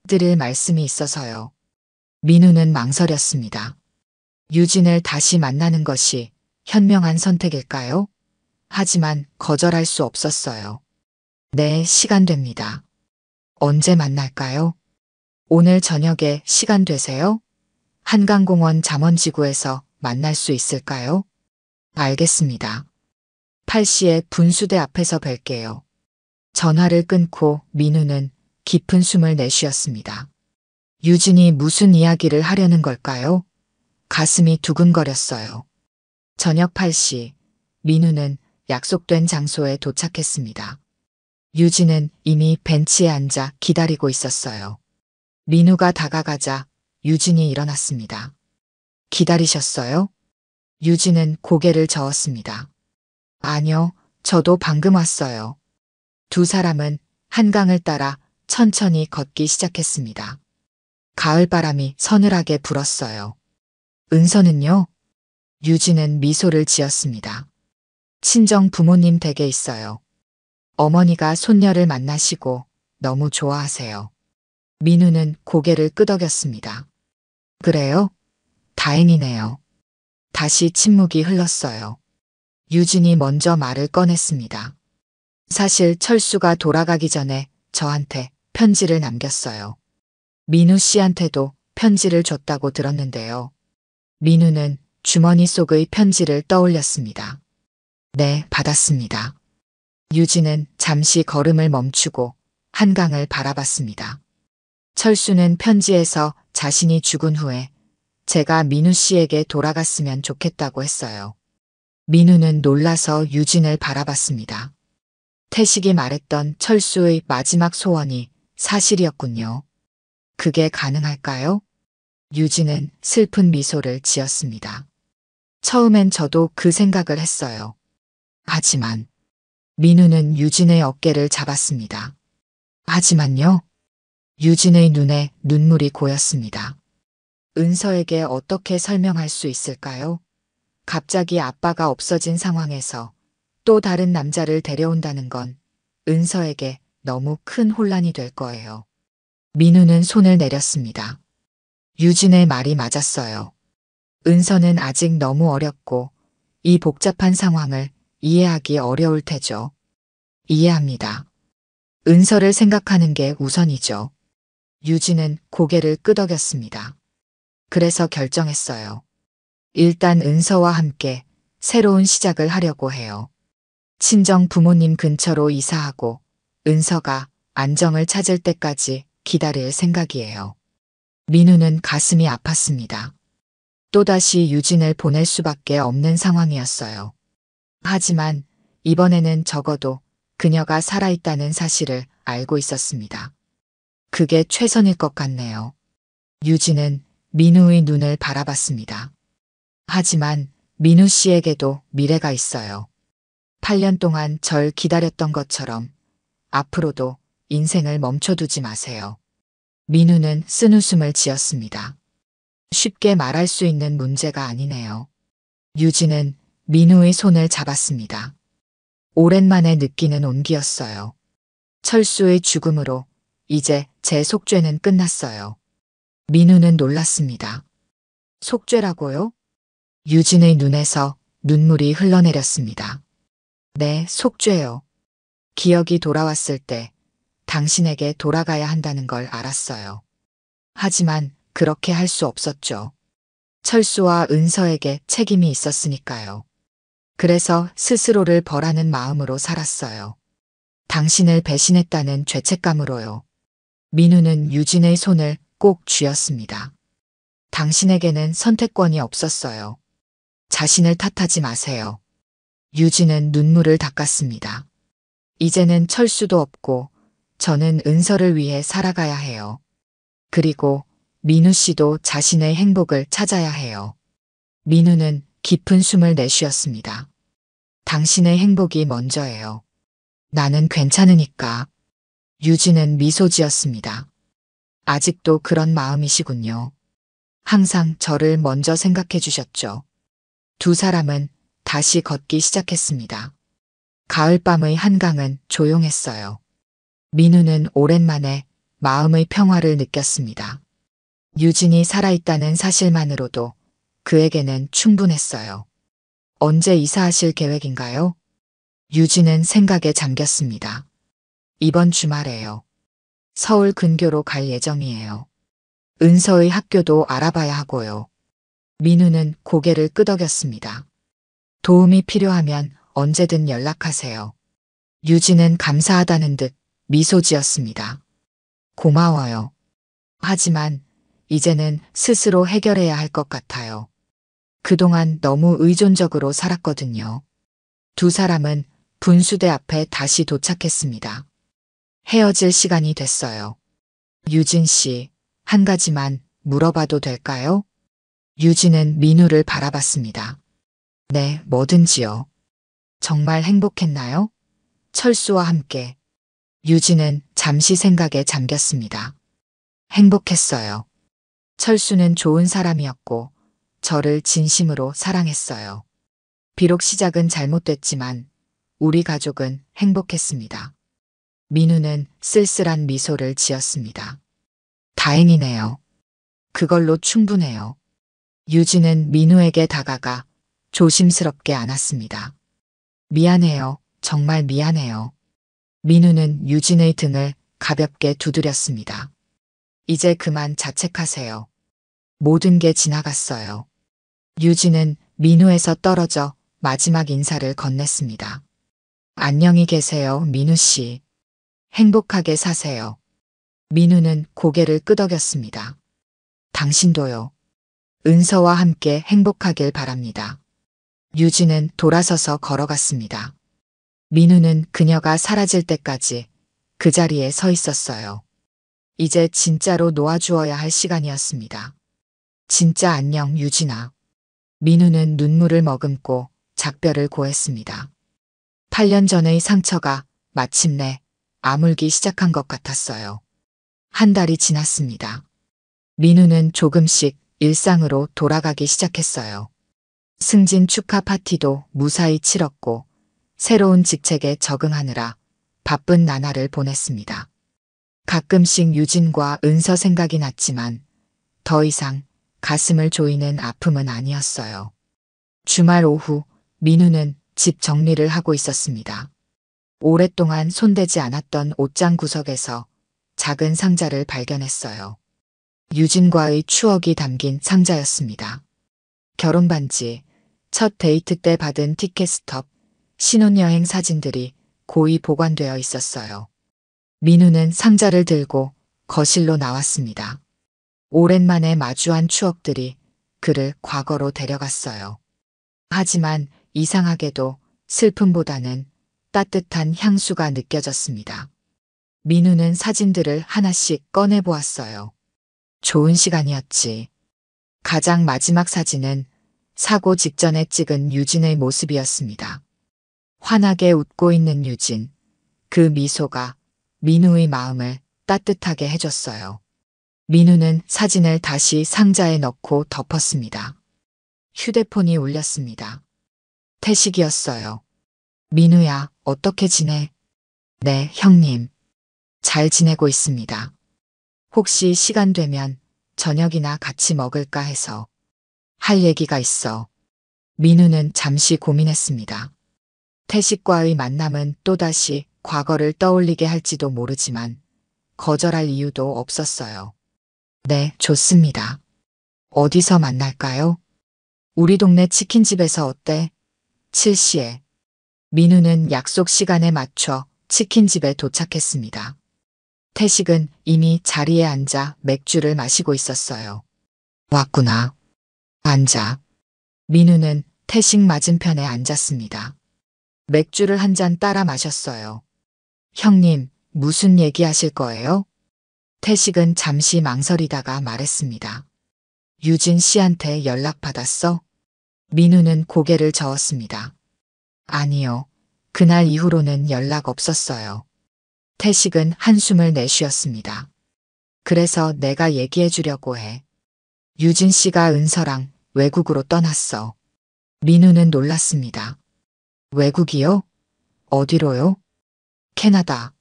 드릴 말씀이 있어서요. 민우는 망설였습니다. 유진을 다시 만나는 것이 현명한 선택일까요? 하지만 거절할 수 없었어요. 네, 시간 됩니다. 언제 만날까요? 오늘 저녁에 시간 되세요? 한강공원 잠원지구에서 만날 수 있을까요? 알겠습니다. 8시에 분수대 앞에서 뵐게요. 전화를 끊고 민우는 깊은 숨을 내쉬었습니다. 유진이 무슨 이야기를 하려는 걸까요? 가슴이 두근거렸어요. 저녁 8시, 민우는 약속된 장소에 도착했습니다. 유진은 이미 벤치에 앉아 기다리고 있었어요. 민우가 다가가자 유진이 일어났습니다. 기다리셨어요? 유진은 고개를 저었습니다. 아니요, 저도 방금 왔어요. 두 사람은 한강을 따라 천천히 걷기 시작했습니다. 가을바람이 서늘하게 불었어요. 은서는요? 유진은 미소를 지었습니다. 친정 부모님 댁에 있어요. 어머니가 손녀를 만나시고 너무 좋아하세요. 민우는 고개를 끄덕였습니다. 그래요? 다행이네요. 다시 침묵이 흘렀어요. 유진이 먼저 말을 꺼냈습니다. 사실 철수가 돌아가기 전에 저한테 편지를 남겼어요. 민우 씨한테도 편지를 줬다고 들었는데요. 민우는 주머니 속의 편지를 떠올렸습니다. 네, 받았습니다. 유진은 잠시 걸음을 멈추고 한강을 바라봤습니다. 철수는 편지에서 자신이 죽은 후에 제가 민우 씨에게 돌아갔으면 좋겠다고 했어요. 민우는 놀라서 유진을 바라봤습니다. 태식이 말했던 철수의 마지막 소원이 사실이었군요. 그게 가능할까요? 유진은 슬픈 미소를 지었습니다. 처음엔 저도 그 생각을 했어요. 하지만 민우는 유진의 어깨를 잡았습니다. 하지만요. 유진의 눈에 눈물이 고였습니다. 은서에게 어떻게 설명할 수 있을까요? 갑자기 아빠가 없어진 상황에서 또 다른 남자를 데려온다는 건 은서에게 너무 큰 혼란이 될 거예요. 민우는 손을 내렸습니다. 유진의 말이 맞았어요. 은서는 아직 너무 어렸고 이 복잡한 상황을 이해하기 어려울 테죠. 이해합니다. 은서를 생각하는 게 우선이죠. 유진은 고개를 끄덕였습니다. 그래서 결정했어요. 일단 은서와 함께 새로운 시작을 하려고 해요. 친정 부모님 근처로 이사하고 은서가 안정을 찾을 때까지 기다릴 생각이에요. 민우는 가슴이 아팠습니다. 또다시 유진을 보낼 수밖에 없는 상황이었어요. 하지만 이번에는 적어도 그녀가 살아있다는 사실을 알고 있었습니다. 그게 최선일 것 같네요. 유진은 민우의 눈을 바라봤습니다. 하지만 민우 씨에게도 미래가 있어요. 8년 동안 절 기다렸던 것처럼 앞으로도 인생을 멈춰두지 마세요. 민우는 쓴웃음을 지었습니다. 쉽게 말할 수 있는 문제가 아니네요. 유진은 민우의 손을 잡았습니다. 오랜만에 느끼는 온기였어요. 철수의 죽음으로 이제 제 속죄는 끝났어요. 민우는 놀랐습니다. 속죄라고요? 유진의 눈에서 눈물이 흘러내렸습니다. 네, 속죄요. 기억이 돌아왔을 때 당신에게 돌아가야 한다는 걸 알았어요. 하지만 그렇게 할 수 없었죠. 철수와 은서에게 책임이 있었으니까요. 그래서 스스로를 벌하는 마음으로 살았어요. 당신을 배신했다는 죄책감으로요. 민우는 유진의 손을 꼭 쥐었습니다. 당신에게는 선택권이 없었어요. 자신을 탓하지 마세요. 유진은 눈물을 닦았습니다. 이제는 철수도 없고 저는 은서를 위해 살아가야 해요. 그리고 민우 씨도 자신의 행복을 찾아야 해요. 민우는 깊은 숨을 내쉬었습니다. 당신의 행복이 먼저예요. 나는 괜찮으니까. 유진은 미소 지었습니다. 아직도 그런 마음이시군요. 항상 저를 먼저 생각해 주셨죠. 두 사람은 다시 걷기 시작했습니다. 가을밤의 한강은 조용했어요. 민우는 오랜만에 마음의 평화를 느꼈습니다. 유진이 살아있다는 사실만으로도 그에게는 충분했어요. 언제 이사하실 계획인가요? 유진은 생각에 잠겼습니다. 이번 주말에요. 서울 근교로 갈 예정이에요. 은서의 학교도 알아봐야 하고요. 민우는 고개를 끄덕였습니다. 도움이 필요하면 언제든 연락하세요. 유진은 감사하다는 듯 미소 지었습니다. 고마워요. 하지만 이제는 스스로 해결해야 할 것 같아요. 그동안 너무 의존적으로 살았거든요. 두 사람은 분수대 앞에 다시 도착했습니다. 헤어질 시간이 됐어요. 유진 씨, 한 가지만 물어봐도 될까요? 유진은 민우를 바라봤습니다. 네, 뭐든지요. 정말 행복했나요? 철수와 함께. 유진은 잠시 생각에 잠겼습니다. 행복했어요. 철수는 좋은 사람이었고 저를 진심으로 사랑했어요. 비록 시작은 잘못됐지만 우리 가족은 행복했습니다. 민우는 쓸쓸한 미소를 지었습니다. 다행이네요. 그걸로 충분해요. 유진은 민우에게 다가가 조심스럽게 안았습니다. 미안해요. 정말 미안해요. 민우는 유진의 등을 가볍게 두드렸습니다. 이제 그만 자책하세요. 모든 게 지나갔어요. 유진은 민우에서 떨어져 마지막 인사를 건넸습니다. 안녕히 계세요, 민우 씨. 행복하게 사세요. 민우는 고개를 끄덕였습니다. 당신도요. 은서와 함께 행복하길 바랍니다. 유진은 돌아서서 걸어갔습니다. 민우는 그녀가 사라질 때까지 그 자리에 서 있었어요. 이제 진짜로 놓아주어야 할 시간이었습니다. 진짜 안녕, 유진아. 민우는 눈물을 머금고 작별을 고했습니다. 8년 전의 상처가 마침내 아물기 시작한 것 같았어요. 한 달이 지났습니다. 민우는 조금씩 일상으로 돌아가기 시작했어요. 승진 축하 파티도 무사히 치렀고 새로운 직책에 적응하느라 바쁜 나날을 보냈습니다. 가끔씩 유진과 은서 생각이 났지만 더 이상 가슴을 조이는 아픔은 아니었어요. 주말 오후 민우는 집 정리를 하고 있었습니다. 오랫동안 손대지 않았던 옷장 구석에서 작은 상자를 발견했어요. 유진과의 추억이 담긴 상자였습니다. 결혼 반지, 첫 데이트 때 받은 티켓 스톱, 신혼여행 사진들이 고이 보관되어 있었어요. 민우는 상자를 들고 거실로 나왔습니다. 오랜만에 마주한 추억들이 그를 과거로 데려갔어요. 하지만 이상하게도 슬픔보다는 따뜻한 향수가 느껴졌습니다. 민우는 사진들을 하나씩 꺼내보았어요. 좋은 시간이었지. 가장 마지막 사진은 사고 직전에 찍은 유진의 모습이었습니다. 환하게 웃고 있는 유진. 그 미소가 민우의 마음을 따뜻하게 해줬어요. 민우는 사진을 다시 상자에 넣고 덮었습니다. 휴대폰이 울렸습니다. 태식이었어요. 민우야, 어떻게 지내? 네, 형님. 잘 지내고 있습니다. 혹시 시간 되면 저녁이나 같이 먹을까 해서. 할 얘기가 있어. 민우는 잠시 고민했습니다. 태식과의 만남은 또다시 과거를 떠올리게 할지도 모르지만 거절할 이유도 없었어요. 네, 좋습니다. 어디서 만날까요? 우리 동네 치킨집에서 어때? 7시에. 민우는 약속 시간에 맞춰 치킨집에 도착했습니다. 태식은 이미 자리에 앉아 맥주를 마시고 있었어요. 왔구나. 앉아. 민우는 태식 맞은편에 앉았습니다. 맥주를 한 잔 따라 마셨어요. 형님, 무슨 얘기하실 거예요? 태식은 잠시 망설이다가 말했습니다. 유진 씨한테 연락받았어? 민우는 고개를 저었습니다. 아니요. 그날 이후로는 연락 없었어요. 태식은 한숨을 내쉬었습니다. 그래서 내가 얘기해 주려고 해. 유진 씨가 은서랑 외국으로 떠났어. 민우는 놀랐습니다. 외국이요? 어디로요? 캐나다.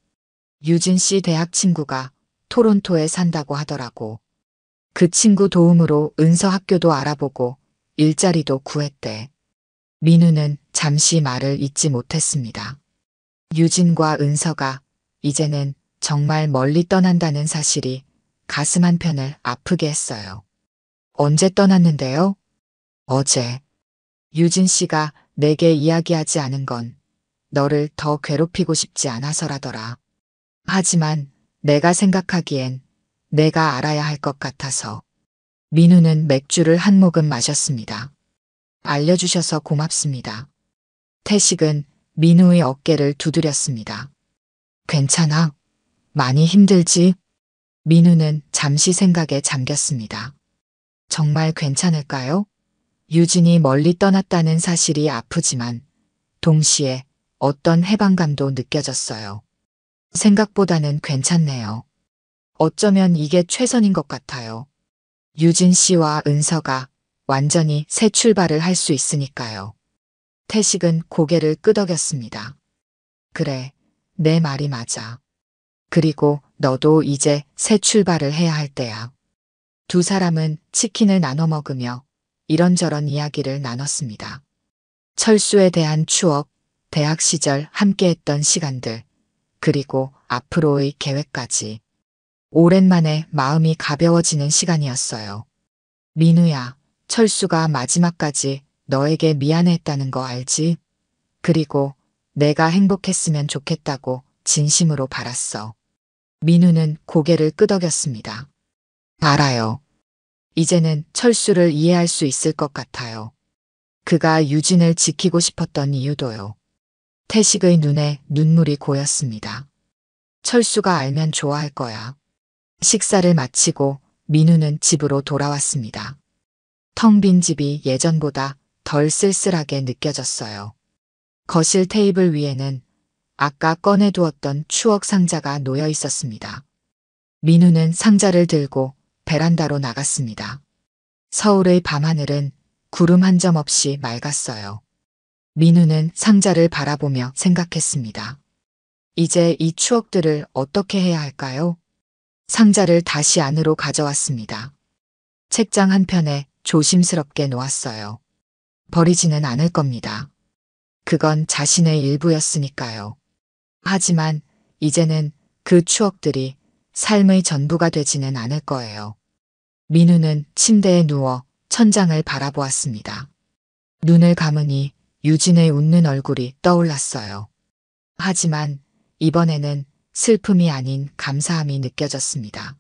유진 씨 대학 친구가 토론토에 산다고 하더라고. 그 친구 도움으로 은서 학교도 알아보고 일자리도 구했대. 민우는 잠시 말을 잇지 못했습니다. 유진과 은서가 이제는 정말 멀리 떠난다는 사실이 가슴 한편을 아프게 했어요. 언제 떠났는데요? 어제. 유진 씨가 내게 이야기하지 않은 건 너를 더 괴롭히고 싶지 않아서라더라. 하지만 내가 생각하기엔 내가 알아야 할 것 같아서. 민우는 맥주를 한 모금 마셨습니다. 알려주셔서 고맙습니다. 태식은 민우의 어깨를 두드렸습니다. 괜찮아? 많이 힘들지? 민우는 잠시 생각에 잠겼습니다. 정말 괜찮을까요? 유진이 멀리 떠났다는 사실이 아프지만 동시에 어떤 해방감도 느껴졌어요. 생각보다는 괜찮네요. 어쩌면 이게 최선인 것 같아요. 유진 씨와 은서가 완전히 새 출발을 할 수 있으니까요. 태식은 고개를 끄덕였습니다. 그래, 내 말이 맞아. 그리고 너도 이제 새 출발을 해야 할 때야. 두 사람은 치킨을 나눠 먹으며 이런저런 이야기를 나눴습니다. 철수에 대한 추억, 대학 시절 함께했던 시간들, 그리고 앞으로의 계획까지. 오랜만에 마음이 가벼워지는 시간이었어요. 민우야, 철수가 마지막까지 너에게 미안해했다는 거 알지? 그리고 내가 행복했으면 좋겠다고 진심으로 바랐어. 민우는 고개를 끄덕였습니다. 알아요. 이제는 철수를 이해할 수 있을 것 같아요. 그가 유진을 지키고 싶었던 이유도요. 태식의 눈에 눈물이 고였습니다. 철수가 알면 좋아할 거야. 식사를 마치고 민우는 집으로 돌아왔습니다. 텅 빈 집이 예전보다 덜 쓸쓸하게 느껴졌어요. 거실 테이블 위에는 아까 꺼내두었던 추억 상자가 놓여 있었습니다. 민우는 상자를 들고 베란다로 나갔습니다. 서울의 밤하늘은 구름 한 점 없이 맑았어요. 민우는 상자를 바라보며 생각했습니다. 이제 이 추억들을 어떻게 해야 할까요? 상자를 다시 안으로 가져왔습니다. 책장 한편에 조심스럽게 놓았어요. 버리지는 않을 겁니다. 그건 자신의 일부였으니까요. 하지만 이제는 그 추억들이 삶의 전부가 되지는 않을 거예요. 민우는 침대에 누워 천장을 바라보았습니다. 눈을 감으니 유진의 웃는 얼굴이 떠올랐어요. 하지만 이번에는 슬픔이 아닌 감사함이 느껴졌습니다.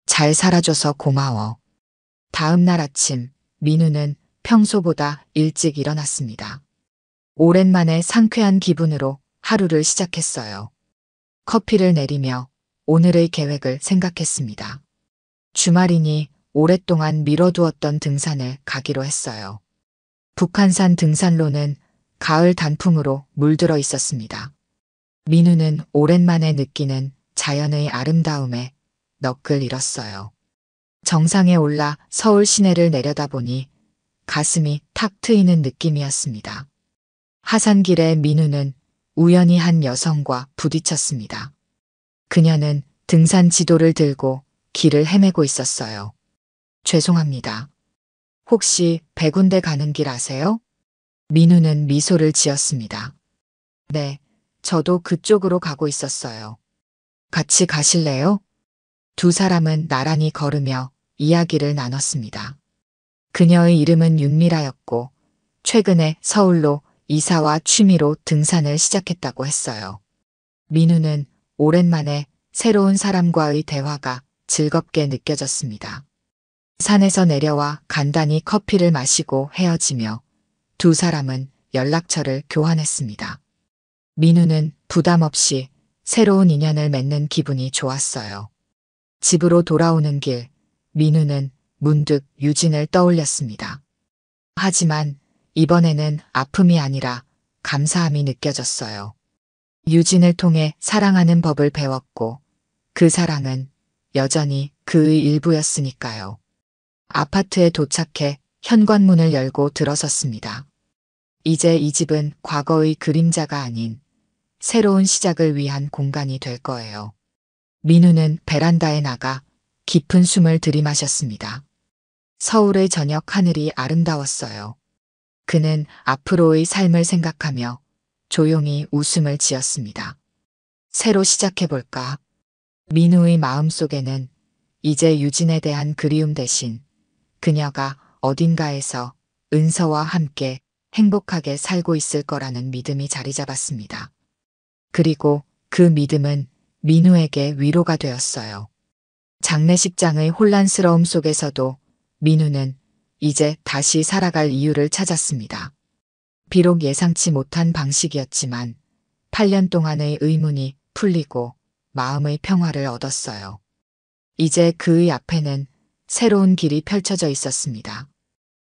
잘 살아줘서 고마워. 다음 날 아침 민우는 평소보다 일찍 일어났습니다. 오랜만에 상쾌한 기분으로 하루를 시작했어요. 커피를 내리며 오늘의 계획을 생각했습니다. 주말이니 오랫동안 미뤄두었던 등산을 가기로 했어요. 북한산 등산로는 가을 단풍으로 물들어 있었습니다. 민우는 오랜만에 느끼는 자연의 아름다움에 넋을 잃었어요. 정상에 올라 서울 시내를 내려다보니 가슴이 탁 트이는 느낌이었습니다. 하산길에 민우는 우연히 한 여성과 부딪혔습니다. 그녀는 등산 지도를 들고 길을 헤매고 있었어요. 죄송합니다. 혹시 백운대 가는 길 아세요? 민우는 미소를 지었습니다. 네, 저도 그쪽으로 가고 있었어요. 같이 가실래요? 두 사람은 나란히 걸으며 이야기를 나눴습니다. 그녀의 이름은 윤미라였고 최근에 서울로 이사와 취미로 등산을 시작했다고 했어요. 민우는 오랜만에 새로운 사람과의 대화가 즐겁게 느껴졌습니다. 산에서 내려와 간단히 커피를 마시고 헤어지며 두 사람은 연락처를 교환했습니다. 민우는 부담 없이 새로운 인연을 맺는 기분이 좋았어요. 집으로 돌아오는 길, 민우는 문득 유진을 떠올렸습니다. 하지만 이번에는 아픔이 아니라 감사함이 느껴졌어요. 유진을 통해 사랑하는 법을 배웠고 그 사랑은 여전히 그의 일부였으니까요. 아파트에 도착해 현관문을 열고 들어섰습니다. 이제 이 집은 과거의 그림자가 아닌 새로운 시작을 위한 공간이 될 거예요. 민우는 베란다에 나가 깊은 숨을 들이마셨습니다. 서울의 저녁 하늘이 아름다웠어요. 그는 앞으로의 삶을 생각하며 조용히 웃음을 지었습니다. 새로 시작해볼까? 민우의 마음속에는 이제 유진에 대한 그리움 대신 그녀가 어딘가에서 은서와 함께 행복하게 살고 있을 거라는 믿음이 자리 잡았습니다. 그리고 그 믿음은 민우에게 위로가 되었어요. 장례식장의 혼란스러움 속에서도 민우는 이제 다시 살아갈 이유를 찾았습니다. 비록 예상치 못한 방식이었지만 8년 동안의 의문이 풀리고 마음의 평화를 얻었어요. 이제 그의 앞에는 새로운 길이 펼쳐져 있었습니다.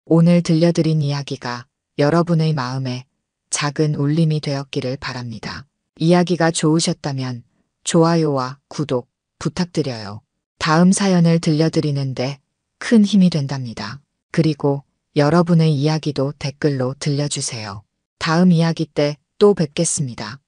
오늘 들려드린 이야기가 여러분의 마음에 작은 울림이 되었기를 바랍니다. 이야기가 좋으셨다면 좋아요와 구독 부탁드려요. 다음 사연을 들려드리는데 큰 힘이 된답니다. 그리고 여러분의 이야기도 댓글로 들려주세요. 다음 이야기 때 또 뵙겠습니다.